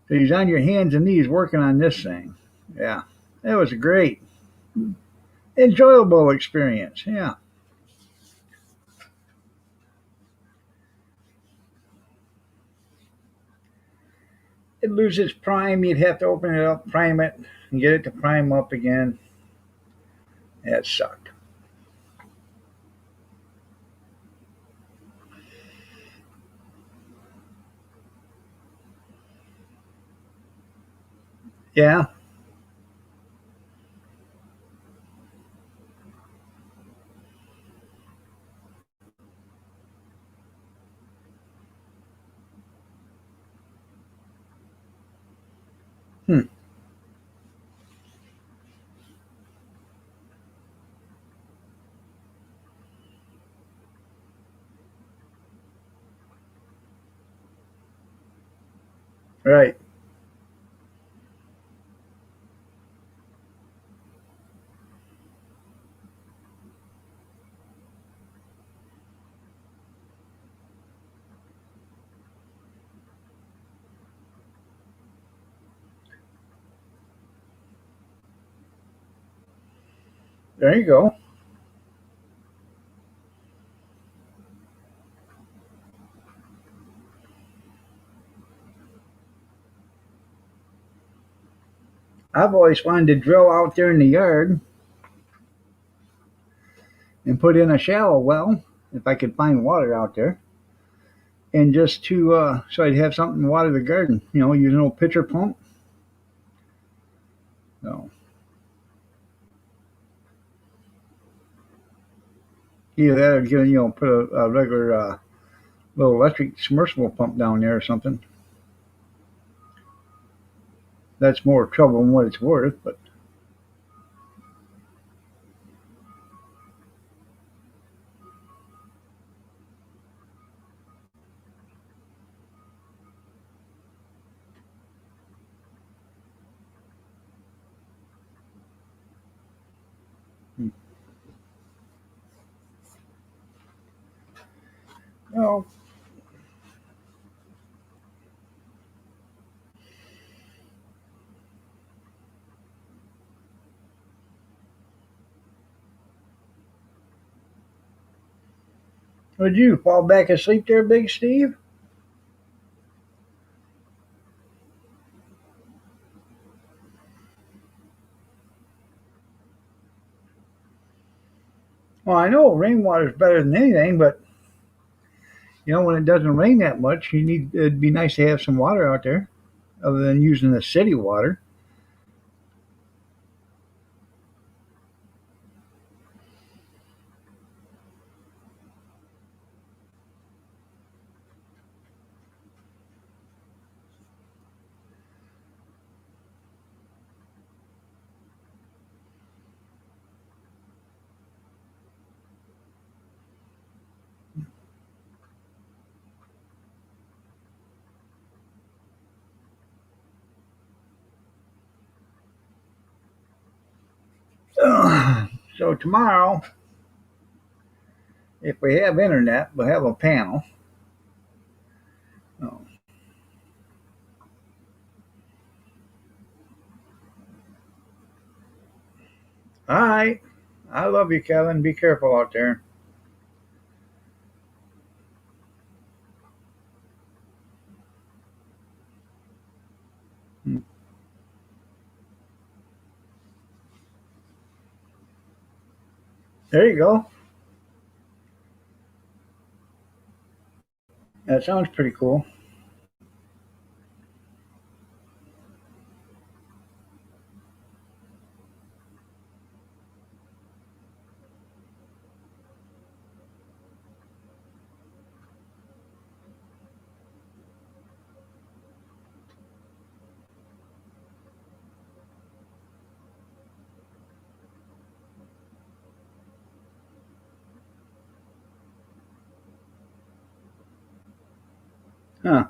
So he's on your hands and knees working on this thing. Yeah, that was a great, enjoyable experience. Yeah, it loses prime. You'd have to open it up, prime it, and get it to prime up again. That sucked. Yeah. Hmm. Right. There you go. I've always wanted to drill out there in the yard and put in a shallow well if I could find water out there, and just to so I'd have something to water the garden. Use an old pitcher pump. So either that or put a regular little electric submersible pump down there or something. That's more trouble than what it's worth, but no. Would you fall back asleep there, Big Steve? Well, I know rainwater's better than anything, but when it doesn't rain that much, it'd be nice to have some water out there, other than using the city water. So tomorrow, if we have internet, we'll have a panel. Oh. All right. I love you, Kevin. Be careful out there. Hmm. There you go. That sounds pretty cool. Huh.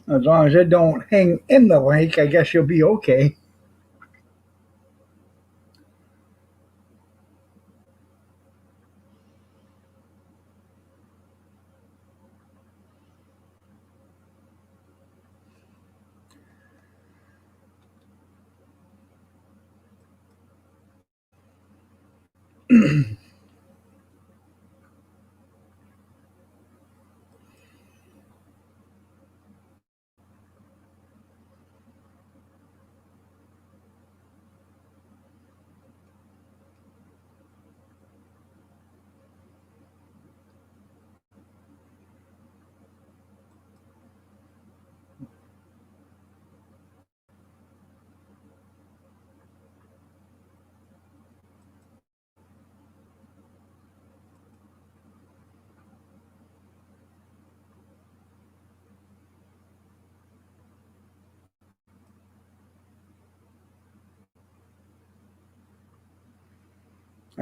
As long as it don't hang in the lake, I guess you'll be okay.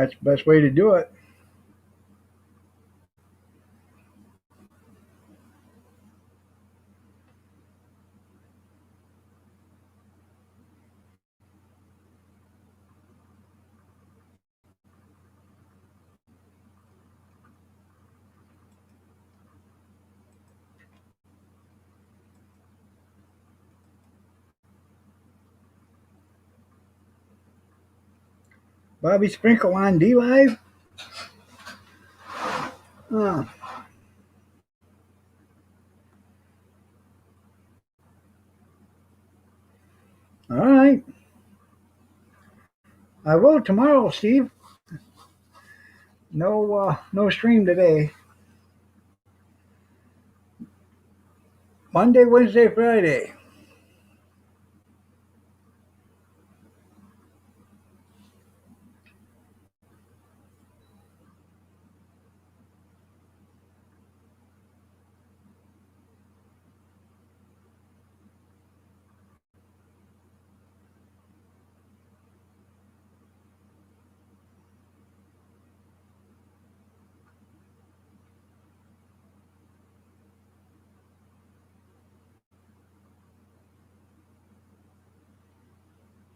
That's the best way to do it. Bobby Sprinkle on D Live? Oh, all right. I will tomorrow, Steve. No stream today. Monday, Wednesday, Friday.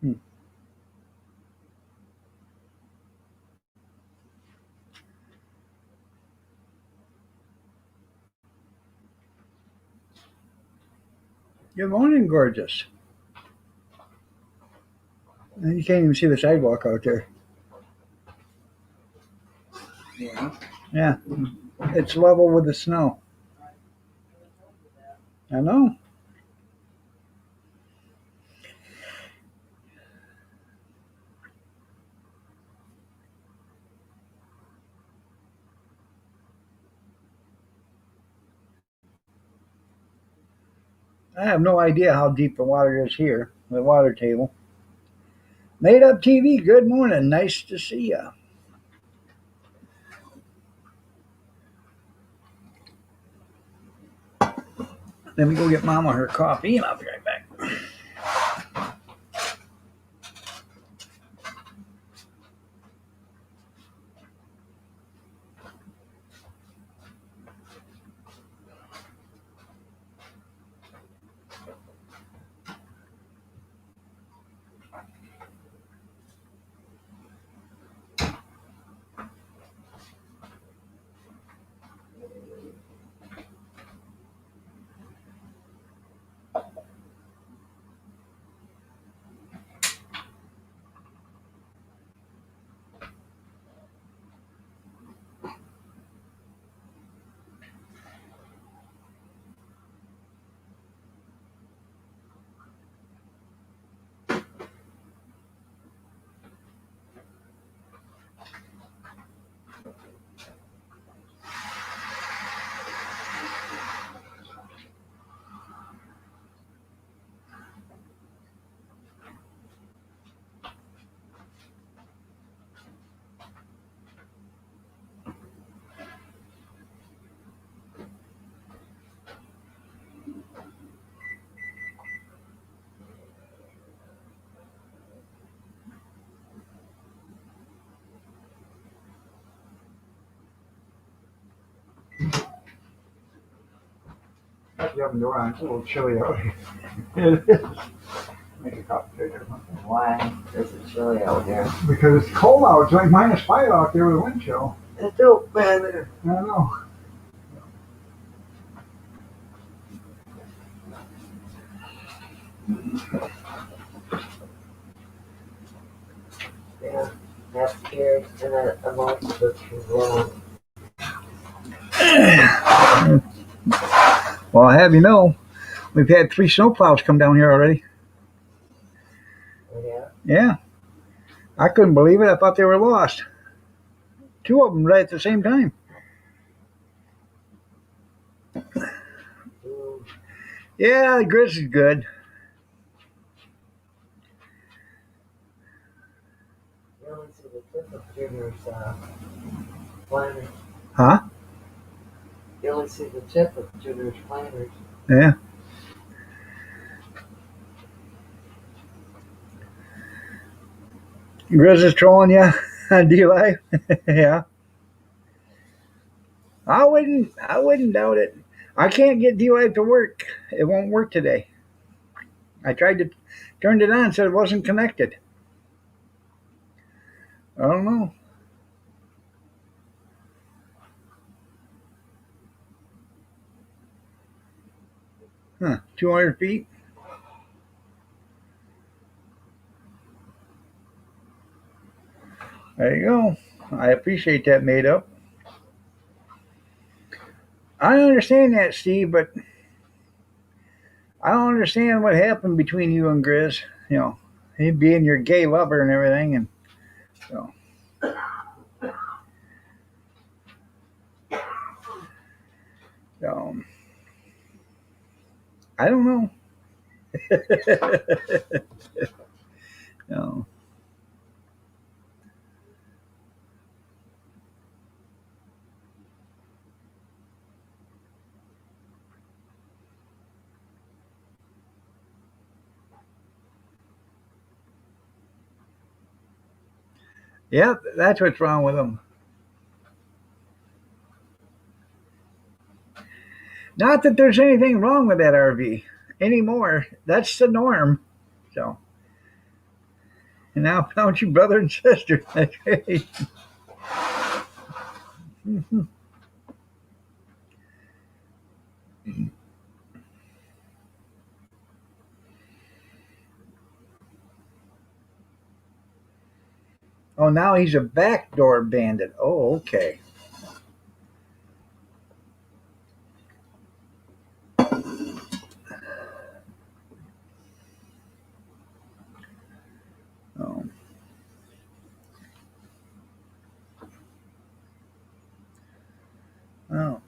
Hmm. Good morning, gorgeous. And you can't even see the sidewalk out there. Yeah. Yeah, it's level with the snow. I know. I have no idea how deep the water is here, the water table. Made Up TV, good morning. Nice to see ya. Let me go get Mama her coffee and I'll be right back. got the oven door on. It's a little chilly out here. It is. Make a cup bigger. Why is it chilly out there? Because it's cold out. It's like -5 out there with a wind chill. It don't matter. I don't know. Yeah, that's scary. And that amount of it is wrong. Well, I have you know, we've had 3 snowplows come down here already. Yeah. Yeah. I couldn't believe it. I thought they were lost. 2 of them right at the same time. Yeah, the Grizz is good. You only see the tip of Junior's planners. Huh? You only see the tip of Junior's planners. Yeah. Grizz is trolling you on D-Live? Yeah. I wouldn't doubt it. I can't get D-Live to work. It won't work today. I tried to turn it on, said it wasn't connected. I don't know. Huh. 200 feet? There you go. I appreciate that made up. I understand that, Steve, but I don't understand what happened between you and Grizz. You know, him being your gay lover and everything, and so. So I don't know. No. Yep, that's what's wrong with them. Not that there's anything wrong with that RV anymore. That's the norm. So, and now found you brother and sister. That's great. Oh, now he's a backdoor bandit. Oh, okay. Oh. Oh.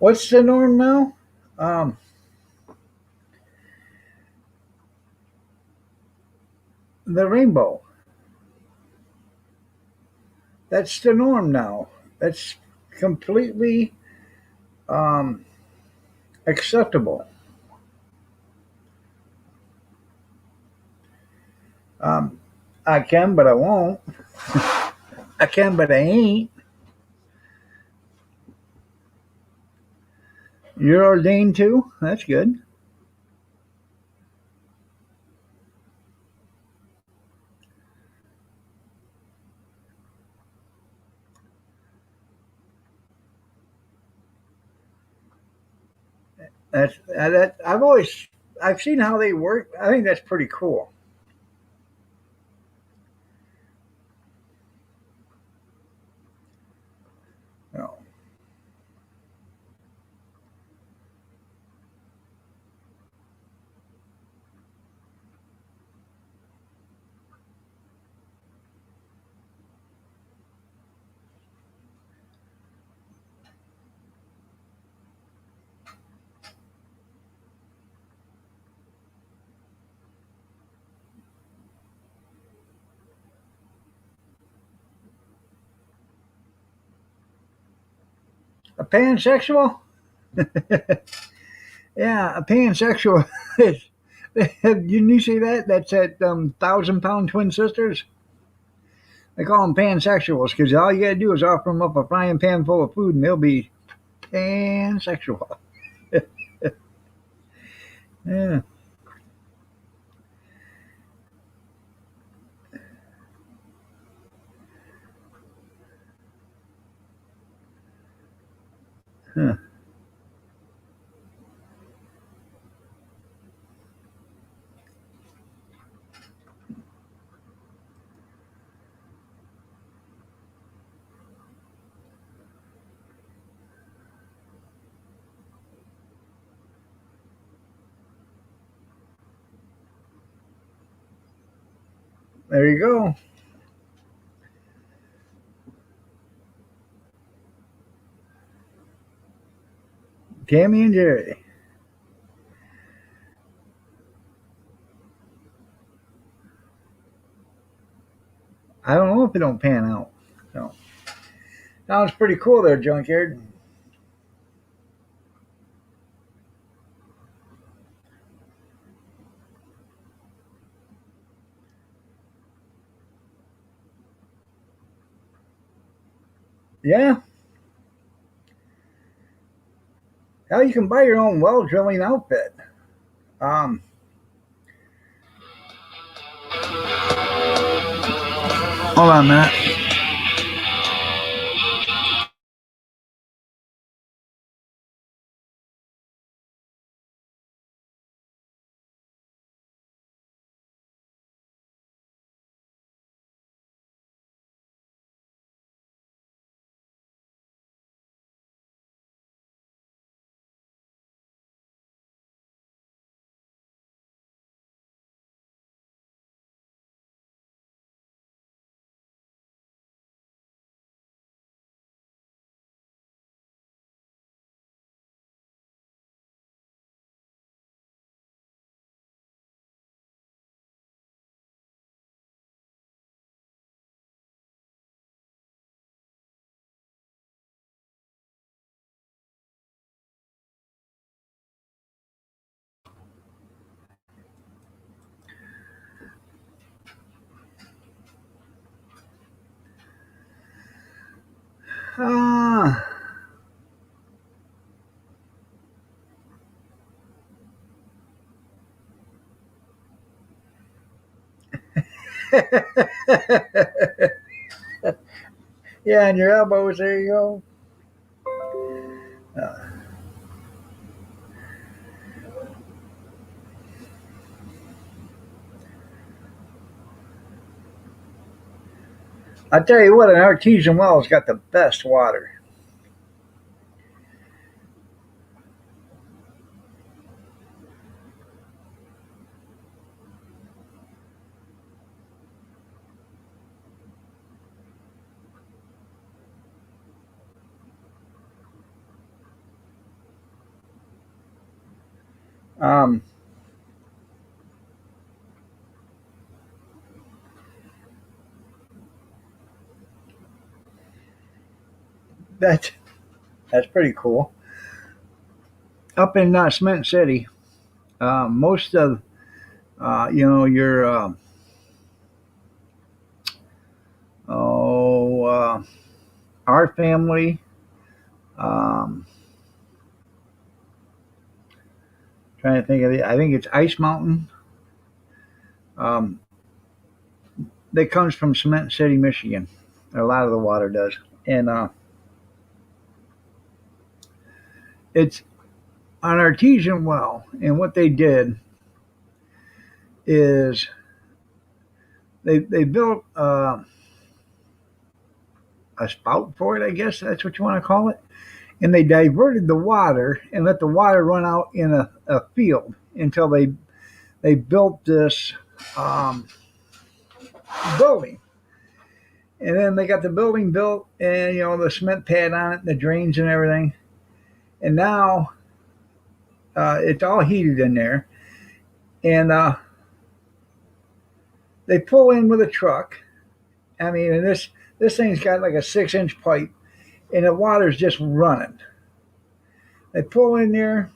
What's the norm now? Um, the rainbow. That's the norm now. That's completely um, acceptable. Um, I can, but I won't. I can, but I ain't. You're ordained too? That's good. I've seen how they work. I think that's pretty cool. You know. A pansexual? Yeah, a pansexual. Didn't you see that? That's at 1,000 Pound Twin Sisters. They call them pansexuals because all you got to do is offer them up a frying pan full of food and they'll be pansexual. Yeah. Huh. There you go. Tammy and Jerry. I don't know if it don't pan out. So sounds pretty cool there, Junkyard. Yeah. Hell, you can buy your own well drilling outfit. Um, Hold on a minute. Ah. Yeah, and your elbows. There you go. Uh, I tell you what, an artesian well's got the best water. Um, that that's pretty cool. Up in Cement City, most of your oh our family. Um, Trying to think of it. I think it's Ice Mountain. Um, that comes from Cement City, Michigan. A lot of the water does, and it's an artesian well. And what they did is they built a spout for it. I guess that's what you want to call it. And they diverted the water and let the water run out in a field until they built this um, building. And then they got the building built, and the cement pad on it, and the drains and everything. And now it's all heated in there, and they pull in with a truck. I mean, and this thing's got like a 6-inch pipe, and the water's just running. They pull in there.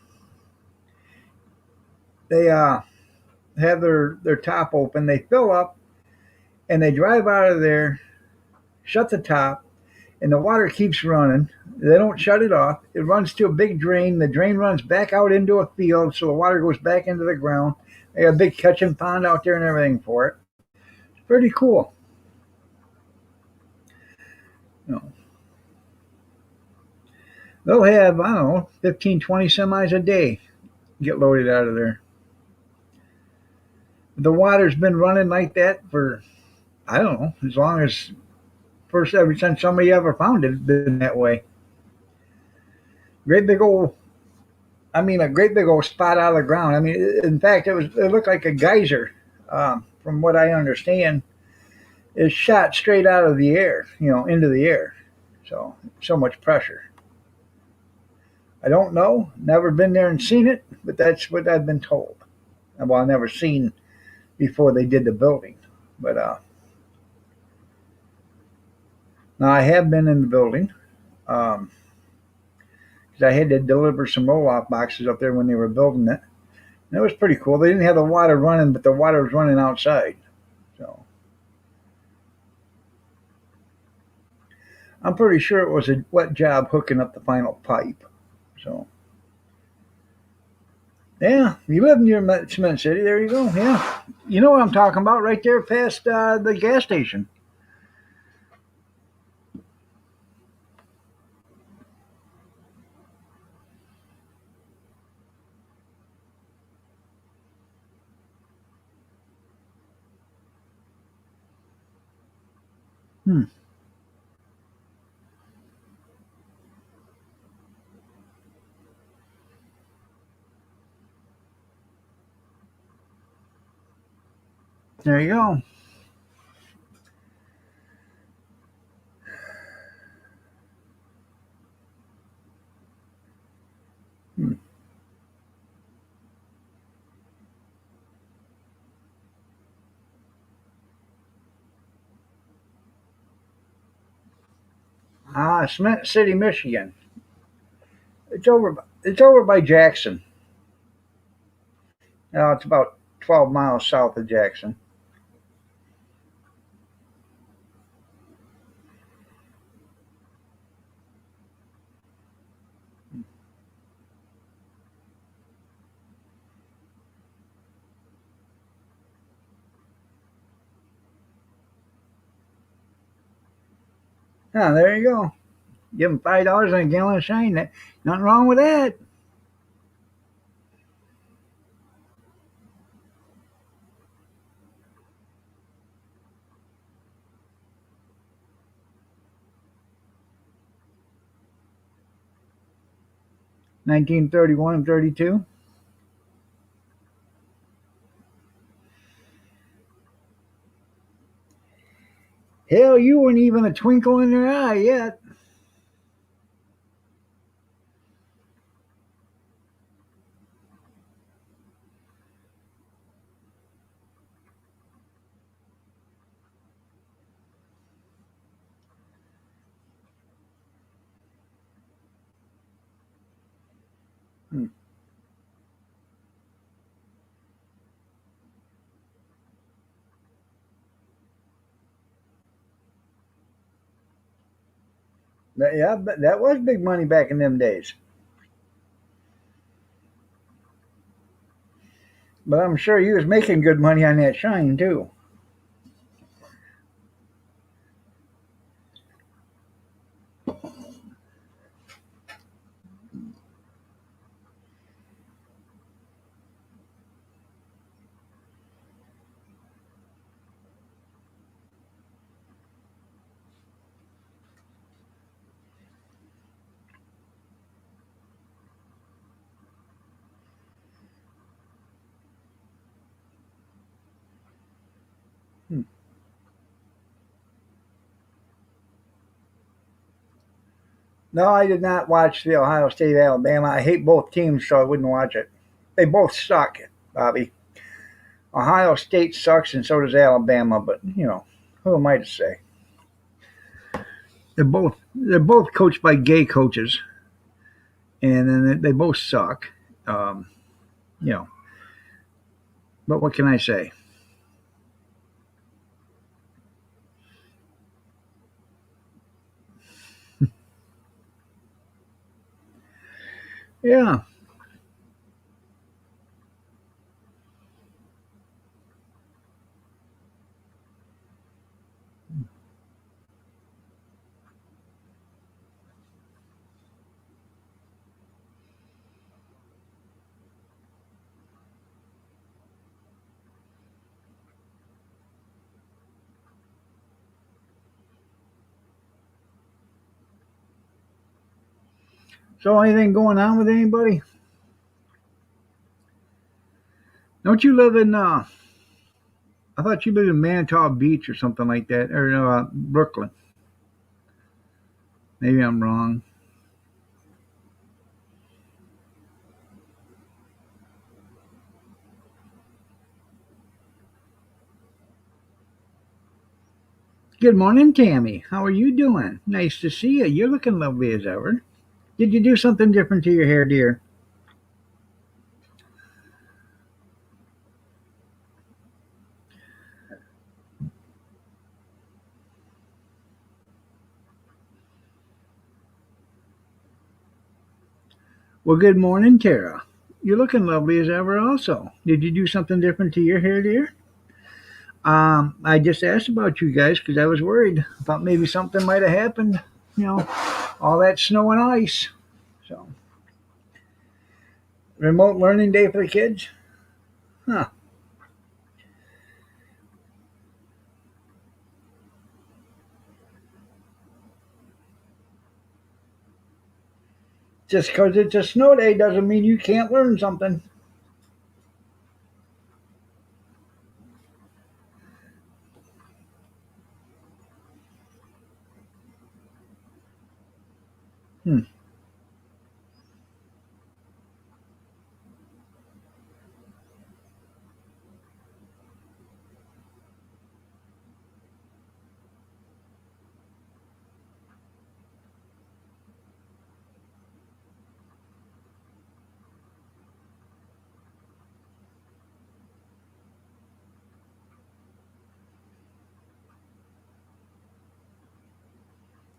They have their top open. They fill up, and they drive out of there. shut the top, and the water keeps running. They don't shut it off. It runs to a big drain. The drain runs back out into a field, so the water goes back into the ground. They got a big catching pond out there and everything for it. It's pretty cool. You know, they'll have, I don't know, 15, 20 semis a day get loaded out of there. The water's been running like that for, I don't know, as long as first ever since somebody ever found it, it's been that way. Great big old, a great big old spot out of the ground. I mean, in fact, it looked like a geyser, from what I understand. It shot straight out of the air, into the air. So much pressure. I don't know, never been there and seen it, but that's what I've been told. Well, I never seen before they did the building, but now I have been in the building. Um, 'Cause I had to deliver some roll-off boxes up there when they were building it. And it was pretty cool. They didn't have the water running, but the water was running outside. So I'm pretty sure it was a wet job hooking up the final pipe. So yeah, you live near Cement City. There you go. Yeah, you know what I'm talking about, right there past the gas station. Hmm. There you go. Hmm. Cement City, Michigan. It's over by Jackson. It's about 12 miles south of Jackson. There you go. Give them $5 on a gallon of shine. Nothing wrong with that. 1931 and 32. Hell, you weren't even a twinkle in their eye yet. Hmm. Yeah, but that was big money back in them days. But I'm sure you was making good money on that shine too. Hmm. No, I did not watch the Ohio State Alabama. I hate both teams, so I wouldn't watch it. They both suck, Bobby. Ohio State sucks, and so does Alabama. But who am I to say? They're both coached by gay coaches, and then they both suck. Um, you know, but what can I say? Yeah. So anything going on with anybody? Don't you live in? I thought you lived in Manitow Beach or something like that, or no, Brooklyn. Maybe I'm wrong. Good morning, Tammy. How are you doing? Nice to see you. You're looking lovely as ever. Did you do something different to your hair, dear? Well, good morning, Tara. You're looking lovely as ever, also. Did you do something different to your hair, dear? I just asked about you guys because I was worried. Thought maybe something might have happened. You know, all that snow and ice. So, remote learning day for the kids? Huh. Just because it's a snow day doesn't mean you can't learn something. Hmm.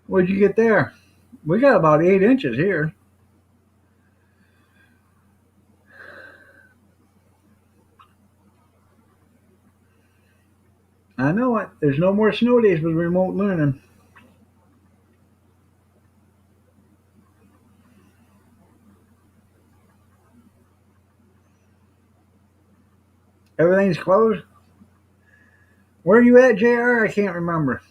What'd you get there? We got about 8 inches here. I know it. There's no more snow days with remote learning. Everything's closed. Where are you at, JR? I can't remember.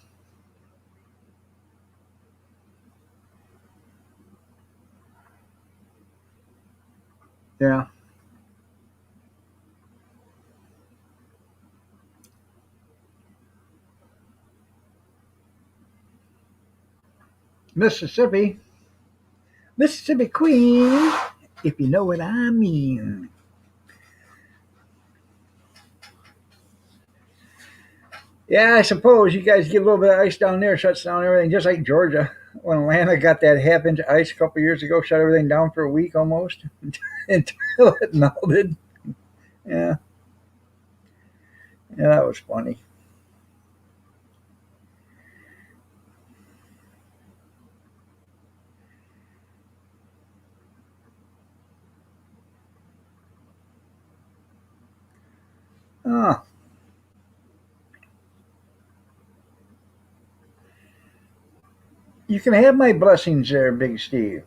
Yeah. Mississippi. Mississippi Queen, if you know what I mean. Yeah, I suppose you guys get a little bit of ice down there, shuts down everything, just like Georgia. When Atlanta got that half-inch ice a couple years ago, shut everything down for a week almost until it melted. Yeah, yeah, that was funny. Oh, you can have my blessings there, Big Steve.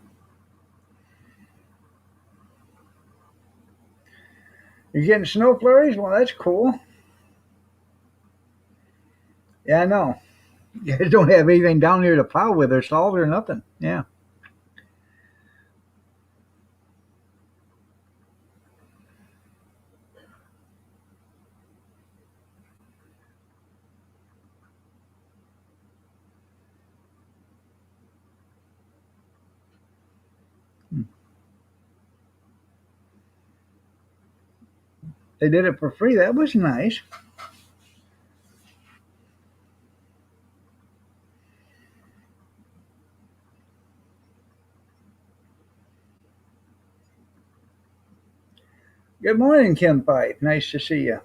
You're getting snow flurries? Well, that's cool. Yeah, I know. You guys don't have anything down here to plow with or salt or nothing. Yeah. They did it for free. That was nice. Good morning, Kim Pipe. Nice to see you.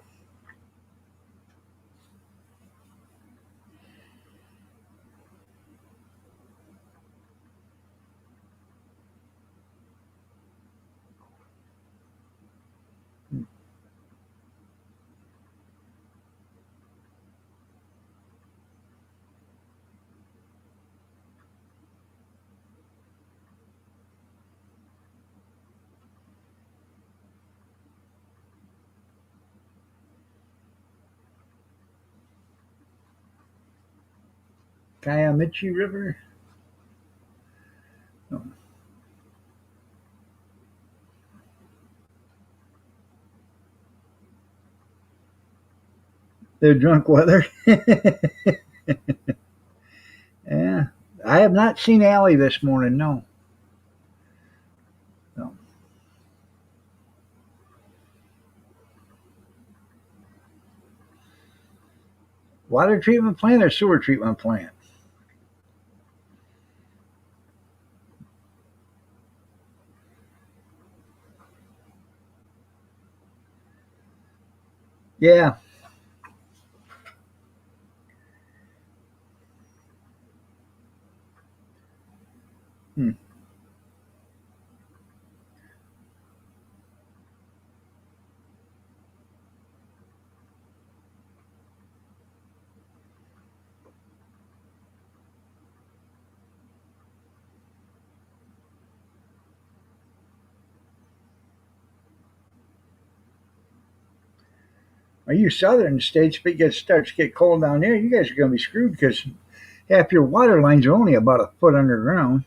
Kiamichi River. No. They're drunk weather. Yeah. I have not seen Allie this morning, no. No. Water treatment plant or sewer treatment plant? Yeah. Hmm. Are you southern states? If it starts to get cold down there, you guys are going to be screwed because half your water lines are only about a foot underground.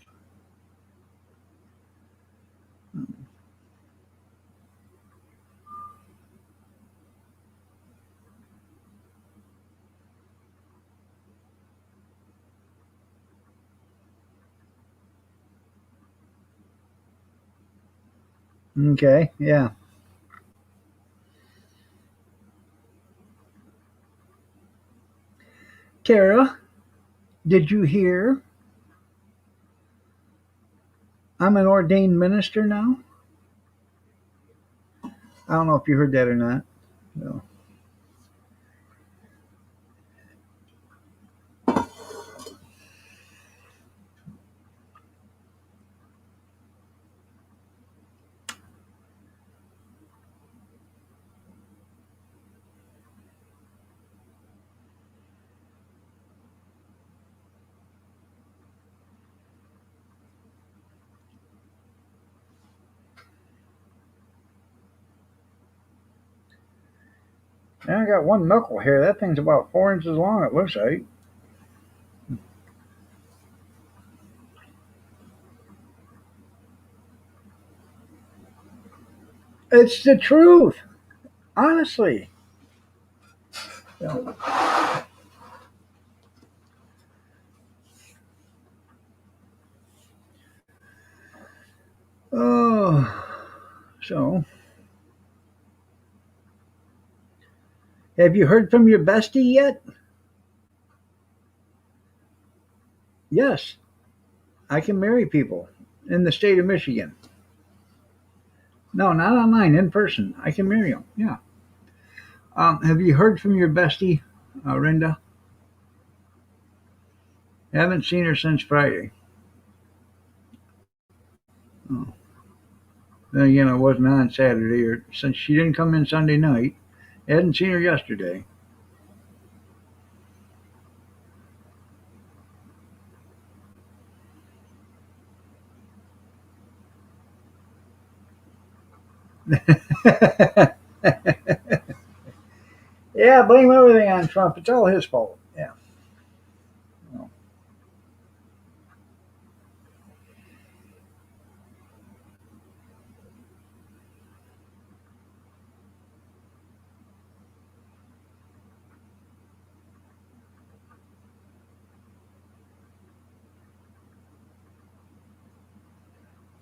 Okay, yeah. Tara, did you hear? I'm an ordained minister now. I don't know if you heard that or not. No. Now I got one knuckle hair. That thing's about 4 inches long, it looks like. It's the truth, honestly. Yeah. Oh, so have you heard from your bestie yet? Yes, I can marry people in the state of Michigan. No, not online, in person. I can marry them. Yeah. Have you heard from your bestie, Rinda? Haven't seen her since Friday. Oh. Then again, I wasn't on Saturday, or since she didn't come in Sunday night. I hadn't seen her yesterday. Yeah, blame everything on Trump. It's all his fault. Yeah. Well,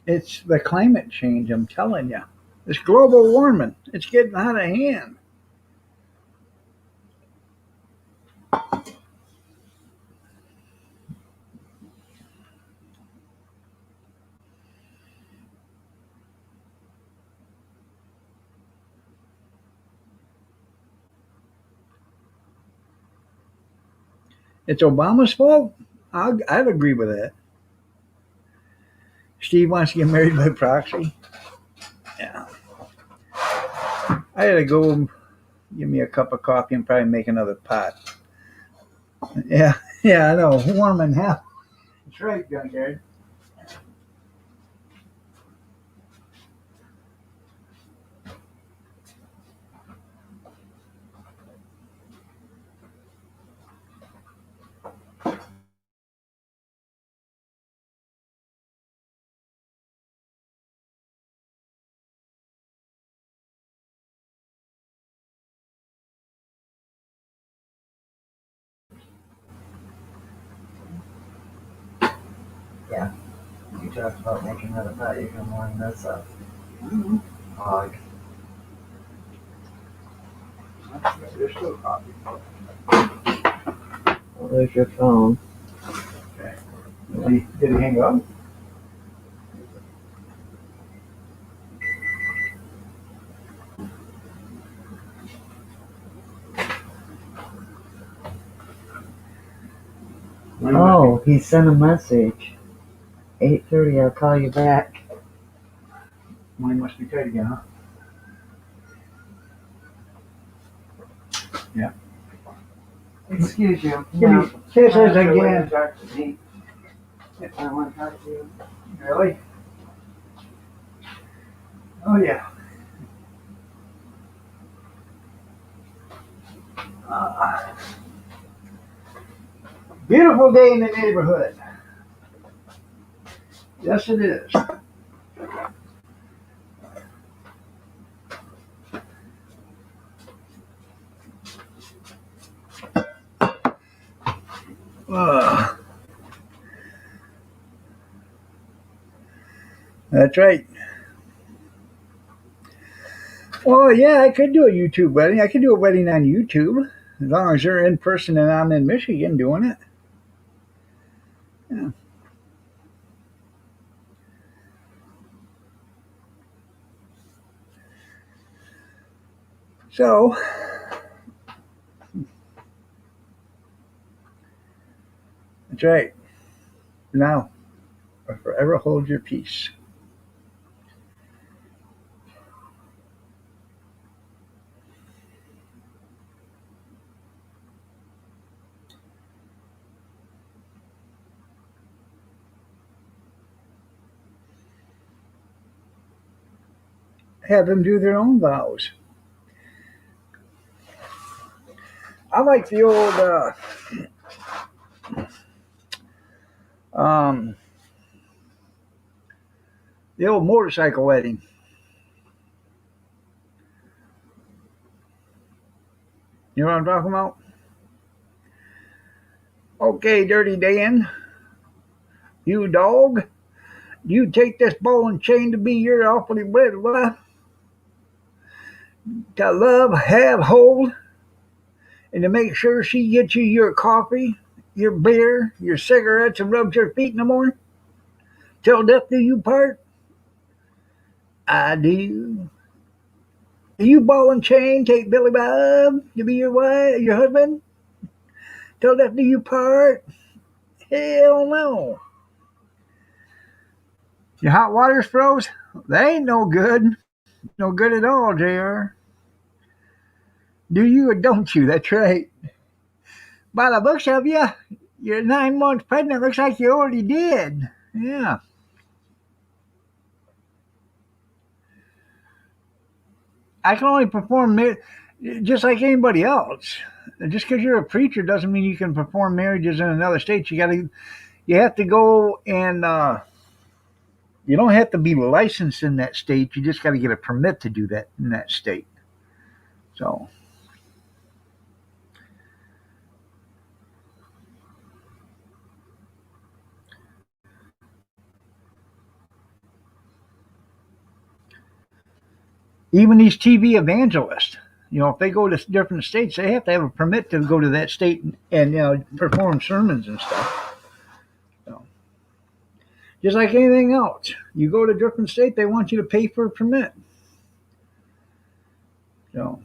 it's the climate change, I'm telling you. It's global warming. It's getting out of hand. It's Obama's fault? I'd agree with that. Steve wants to get married by proxy. Yeah. I had to go give me a cup of coffee and probably make another pot. Yeah, yeah, I know. Warm and hell. That's right, Junkyard. Yeah. You talked about making another pot. You can warm this up. Mm-hmm. Hog. There's still coffee. Well, there's your phone. Okay. Did he hang up? Oh, he sent a message. 8:30. I'll call you back. Mine must be tight again, huh? Yeah. Excuse you. Give me kisses again. Talk to me. I want to talk to you. Really? Oh, yeah. Beautiful day in the neighborhood. Yes, it is. Uh, that's right. Well, yeah, I could do a YouTube wedding. I could do a wedding on YouTube as long as they're in person and I'm in Michigan doing it. Yeah. So, that's right. Now, forever hold your peace. Have them do their own vows. I like um, the old motorcycle wedding. You know what I'm talking about? Okay, Dirty Dan, you dog, you take this ball and chain to be your awfully wed wife, to love, have, hold, and to make sure she gets you your coffee, your beer, your cigarettes, and rubs your feet in the morning. Till death do you part. I do. Do you ball and chain take Billy Bob to be your wife, your husband? Till death do you part. Hell no. Your hot water's froze? They ain't no good. No good at all, JR. Do you or don't you? That's right. By the looks of you, you're 9 months pregnant. Looks like you already did. Yeah. I can only perform just like anybody else. Just because you're a preacher doesn't mean you can perform marriages in another state. You have to go and you don't have to be licensed in that state. You just got to get a permit to do that in that state. So even these TV evangelists, if they go to different states, they have to have a permit to go to that state and perform sermons and stuff. So, just like anything else, you go to a different state, they want you to pay for a permit. So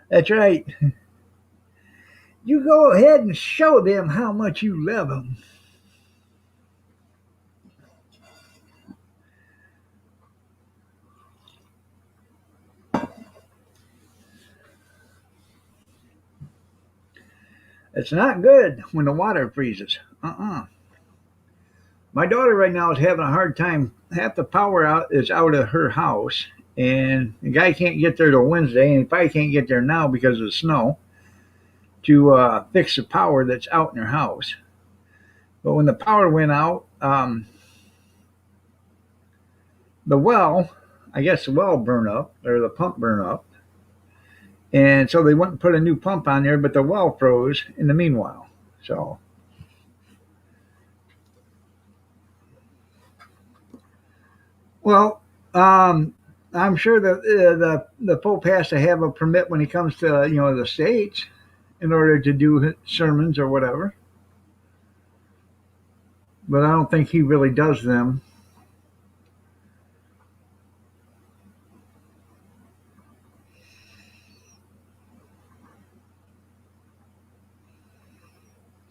that's right. You go ahead and show them how much you love them. It's not good when the water freezes. My daughter right now is having a hard time. Half the power out is out of her house, and the guy can't get there till Wednesday, and he probably can't get there now because of the snow to fix the power that's out in her house. But when the power went out, the well, I guess the well burned up, or the pump burned up, and so they went and put a new pump on there, but the well froze in the meanwhile. So Well, um, I'm sure that the Pope has to have a permit when he comes to the states in order to do sermons or whatever. But I don't think he really does them.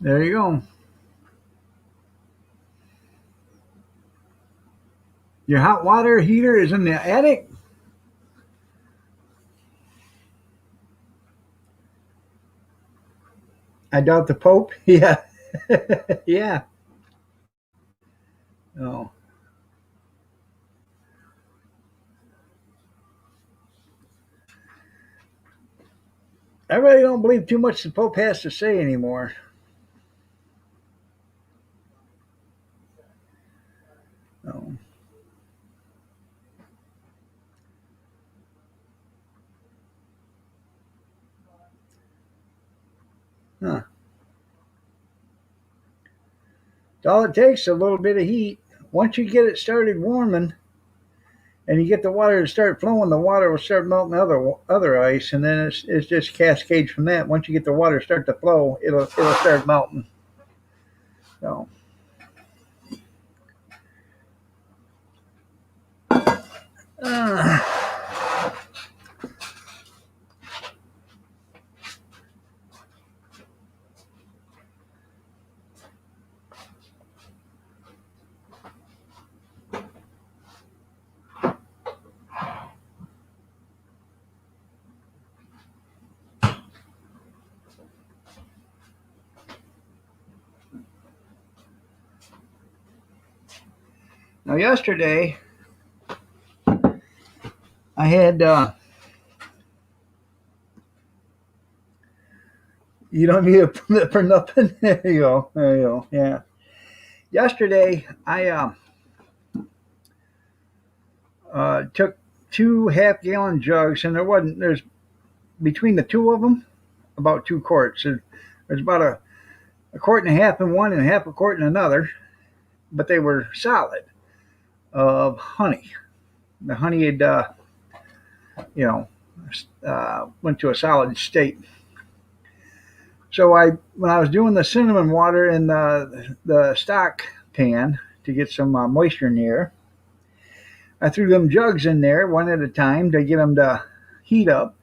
There you go. Your hot water heater is in the attic. I doubt the Pope. Yeah, yeah. Oh, I really don't believe too much the Pope has to say anymore. Oh, huh. All it takes is a little bit of heat. Once you get it started warming, and you get the water to start flowing, the water will start melting other ice, and then it's just cascades from that. Once you get the water start to flow, it'll start melting. So uh, now yesterday I had you don't need a permit for nothing. There you go. There you go. Yeah. Yesterday I took 2 half-gallon jugs, and there's between the two of them about 2 quarts. There's about a quart and a half in one and half a quart in another, but they were solid of honey. The honey had, you know, went to a solid state. So when I was doing the cinnamon water in the stock pan to get some moisture in the air, I threw them jugs in there one at a time to get them to heat up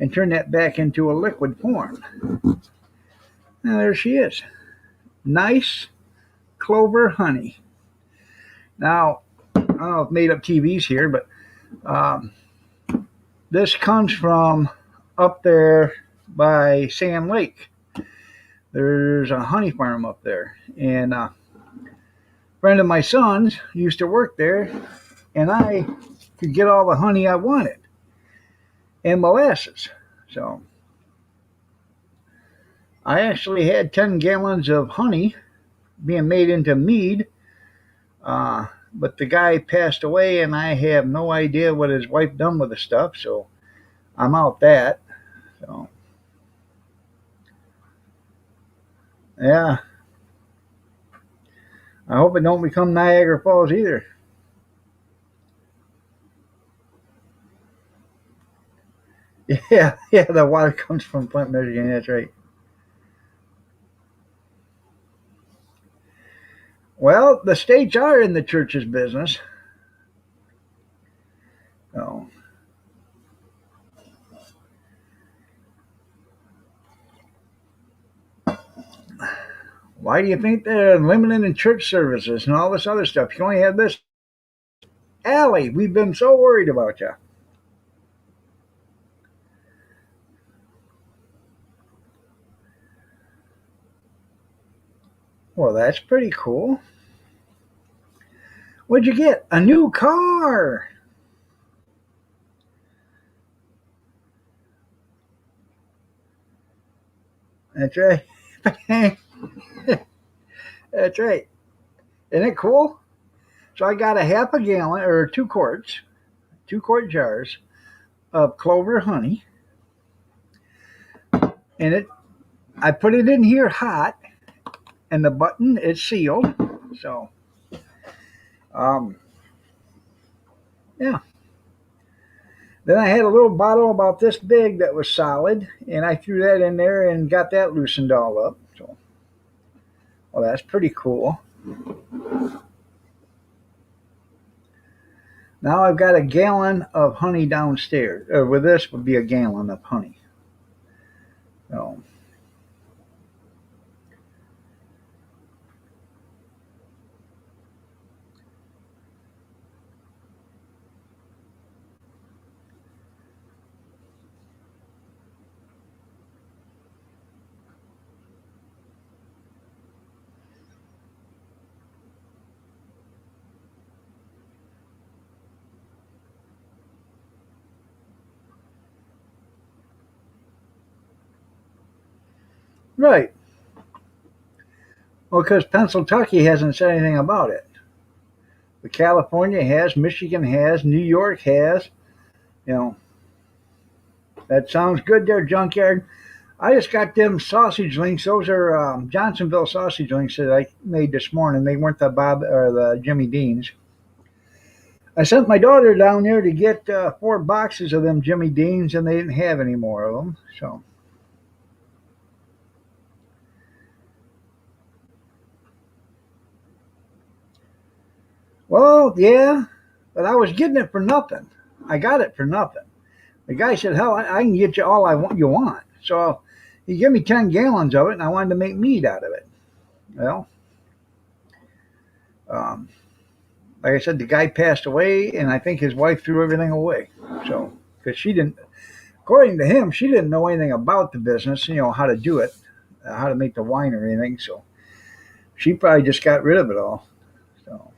and turn that back into a liquid form. Now there she is, nice clover honey. Now I don't know if made up TV's here, but um, this comes from up there by Sand Lake. There's a honey farm up there, and a friend of my son's used to work there, and I could get all the honey I wanted and molasses. So I actually had 10 gallons of honey being made into mead, but the guy passed away, and I have no idea what his wife done with the stuff, so I'm out that. So yeah, I hope it don't become Niagara Falls either. Yeah, yeah, the water comes from Flint, Michigan. That's right. Well, the states are in the church's business. So, why do you think they're limiting church services and all this other stuff? You only have this. Allie, we've been so worried about you. Well, that's pretty cool. What'd you get? A new car. That's right. That's right. Isn't it cool? So I got a half a gallon or 2 quarts, 2 quart jars of clover honey, and I put it in here hot, and the button is sealed. So um, Yeah. Then I had a little bottle about this big that was solid, and I threw that in there and got that loosened all up. So, well, that's pretty cool. Now I've got a gallon of honey downstairs. With this would be a gallon of honey. So, right. Well, because Pennsylvania hasn't said anything about it. But California has, Michigan has, New York has. You know, that sounds good there, junkyard. I just got them sausage links. Those are Johnsonville sausage links that I made this morning. They weren't the Bob or the Jimmy Deans. I sent my daughter down there to get 4 boxes of them Jimmy Deans, and they didn't have any more of them. So, well, yeah, but I was getting it for nothing. I got it for nothing. The guy said, "Hell, I can get you all I want. You want." So he gave me 10 gallons of it, and I wanted to make meat out of it. Well, um, like I said, the guy passed away, and I think his wife threw everything away. So, because she didn't, according to him, she didn't know anything about the business, how to do it, how to make the wine or anything. So, she probably just got rid of it all. So,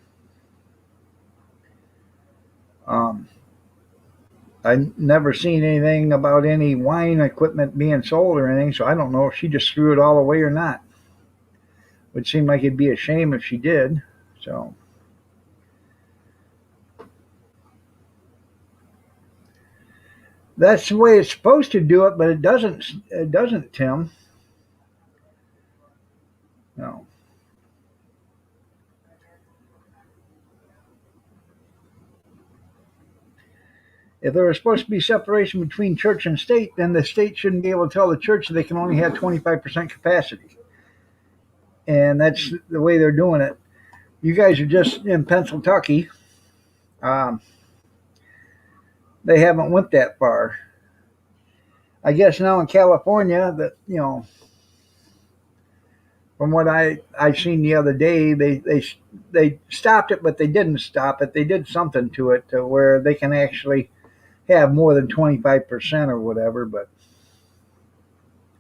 um, I never seen anything about any wine equipment being sold or anything. So, I don't know if she just threw it all away or not. Would seem like it'd be a shame if she did. So, that's the way it's supposed to do it, but it doesn't. It doesn't, Tim. No. If there was supposed to be separation between church and state, then the state shouldn't be able to tell the church that they can only have 25% capacity. And that's the way they're doing it. You guys are just in Pennsylvania. Um, they haven't went that far. I guess now in California, that from what I seen the other day, they stopped it, but they didn't stop it. They did something to it to where they can actually have more than 25% or whatever. But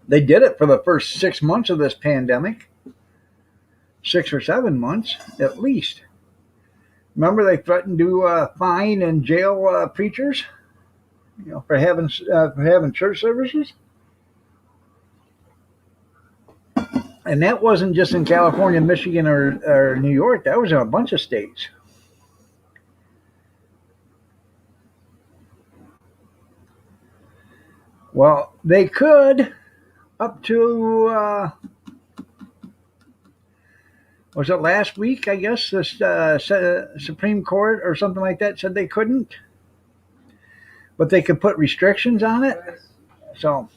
they did it for the first 6 months of this pandemic, 6 or 7 months at least. Remember, they threatened to fine and jail preachers, for having church services, and that wasn't just in California, Michigan, or New York. That was in a bunch of states. Well, they could up to was it last week? I guess the Supreme Court or something like that said they couldn't, but they could put restrictions on it. So,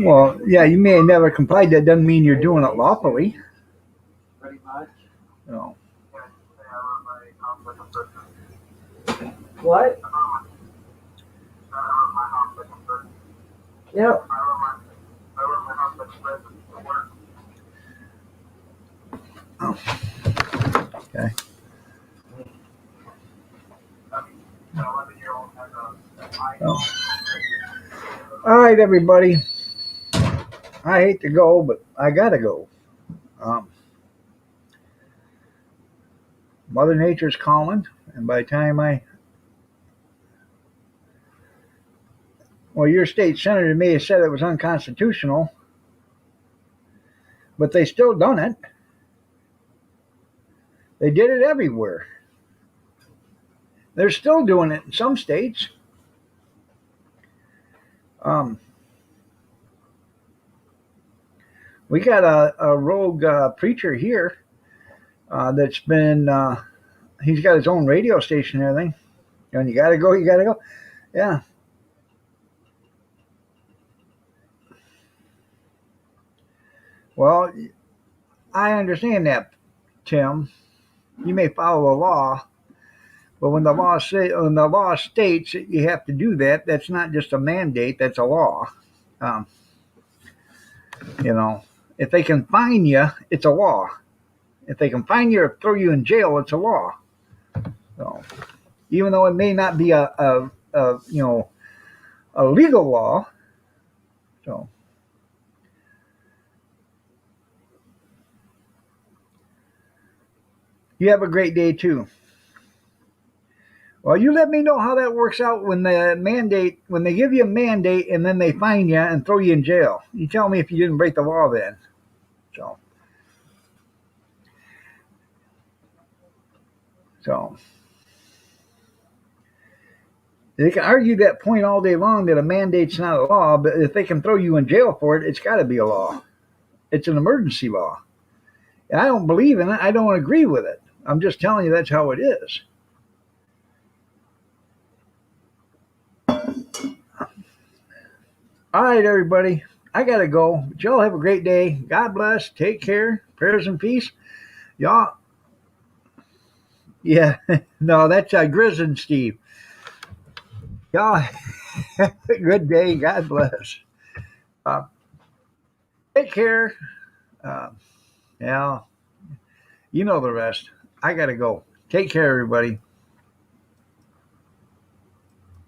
well, yeah, you may have never complied. That doesn't mean you're doing it lawfully. Pretty much. No. What? Yep. Oh. Okay. Oh. All right, everybody. I hate to go, but I gotta go. Um, Mother Nature's calling, and by the time your state senator may have said it was unconstitutional, but they still done it. They did it everywhere. They're still doing it in some states. Um, we got a rogue preacher here that's been. He's got his own radio station and everything. And you got to go. You got to go. Yeah. Well, I understand that, Tim. You may follow the law, but when the law states that you have to do that, that's not just a mandate. That's a law. Um, you know, if they can fine you, it's a law. If they can fine you or throw you in jail, it's a law. So, even though it may not be a a legal law, so you have a great day too. Well, you let me know how that works out when when they give you a mandate and then they fine you and throw you in jail. You tell me if you didn't break the law then. So, so they can argue that point all day long that a mandate's not a law, but if they can throw you in jail for it, it's got to be a law. It's an emergency law. And I don't believe in it. I don't agree with it. I'm just telling you that's how it is. All right, everybody. I got to go. But y'all have a great day. God bless. Take care. Prayers and peace. Y'all. Yeah. No, that's Grizz and Steve. Y'all have a good day. God bless. Uh, take care. Uh, yeah. You know the rest. I got to go. Take care, everybody.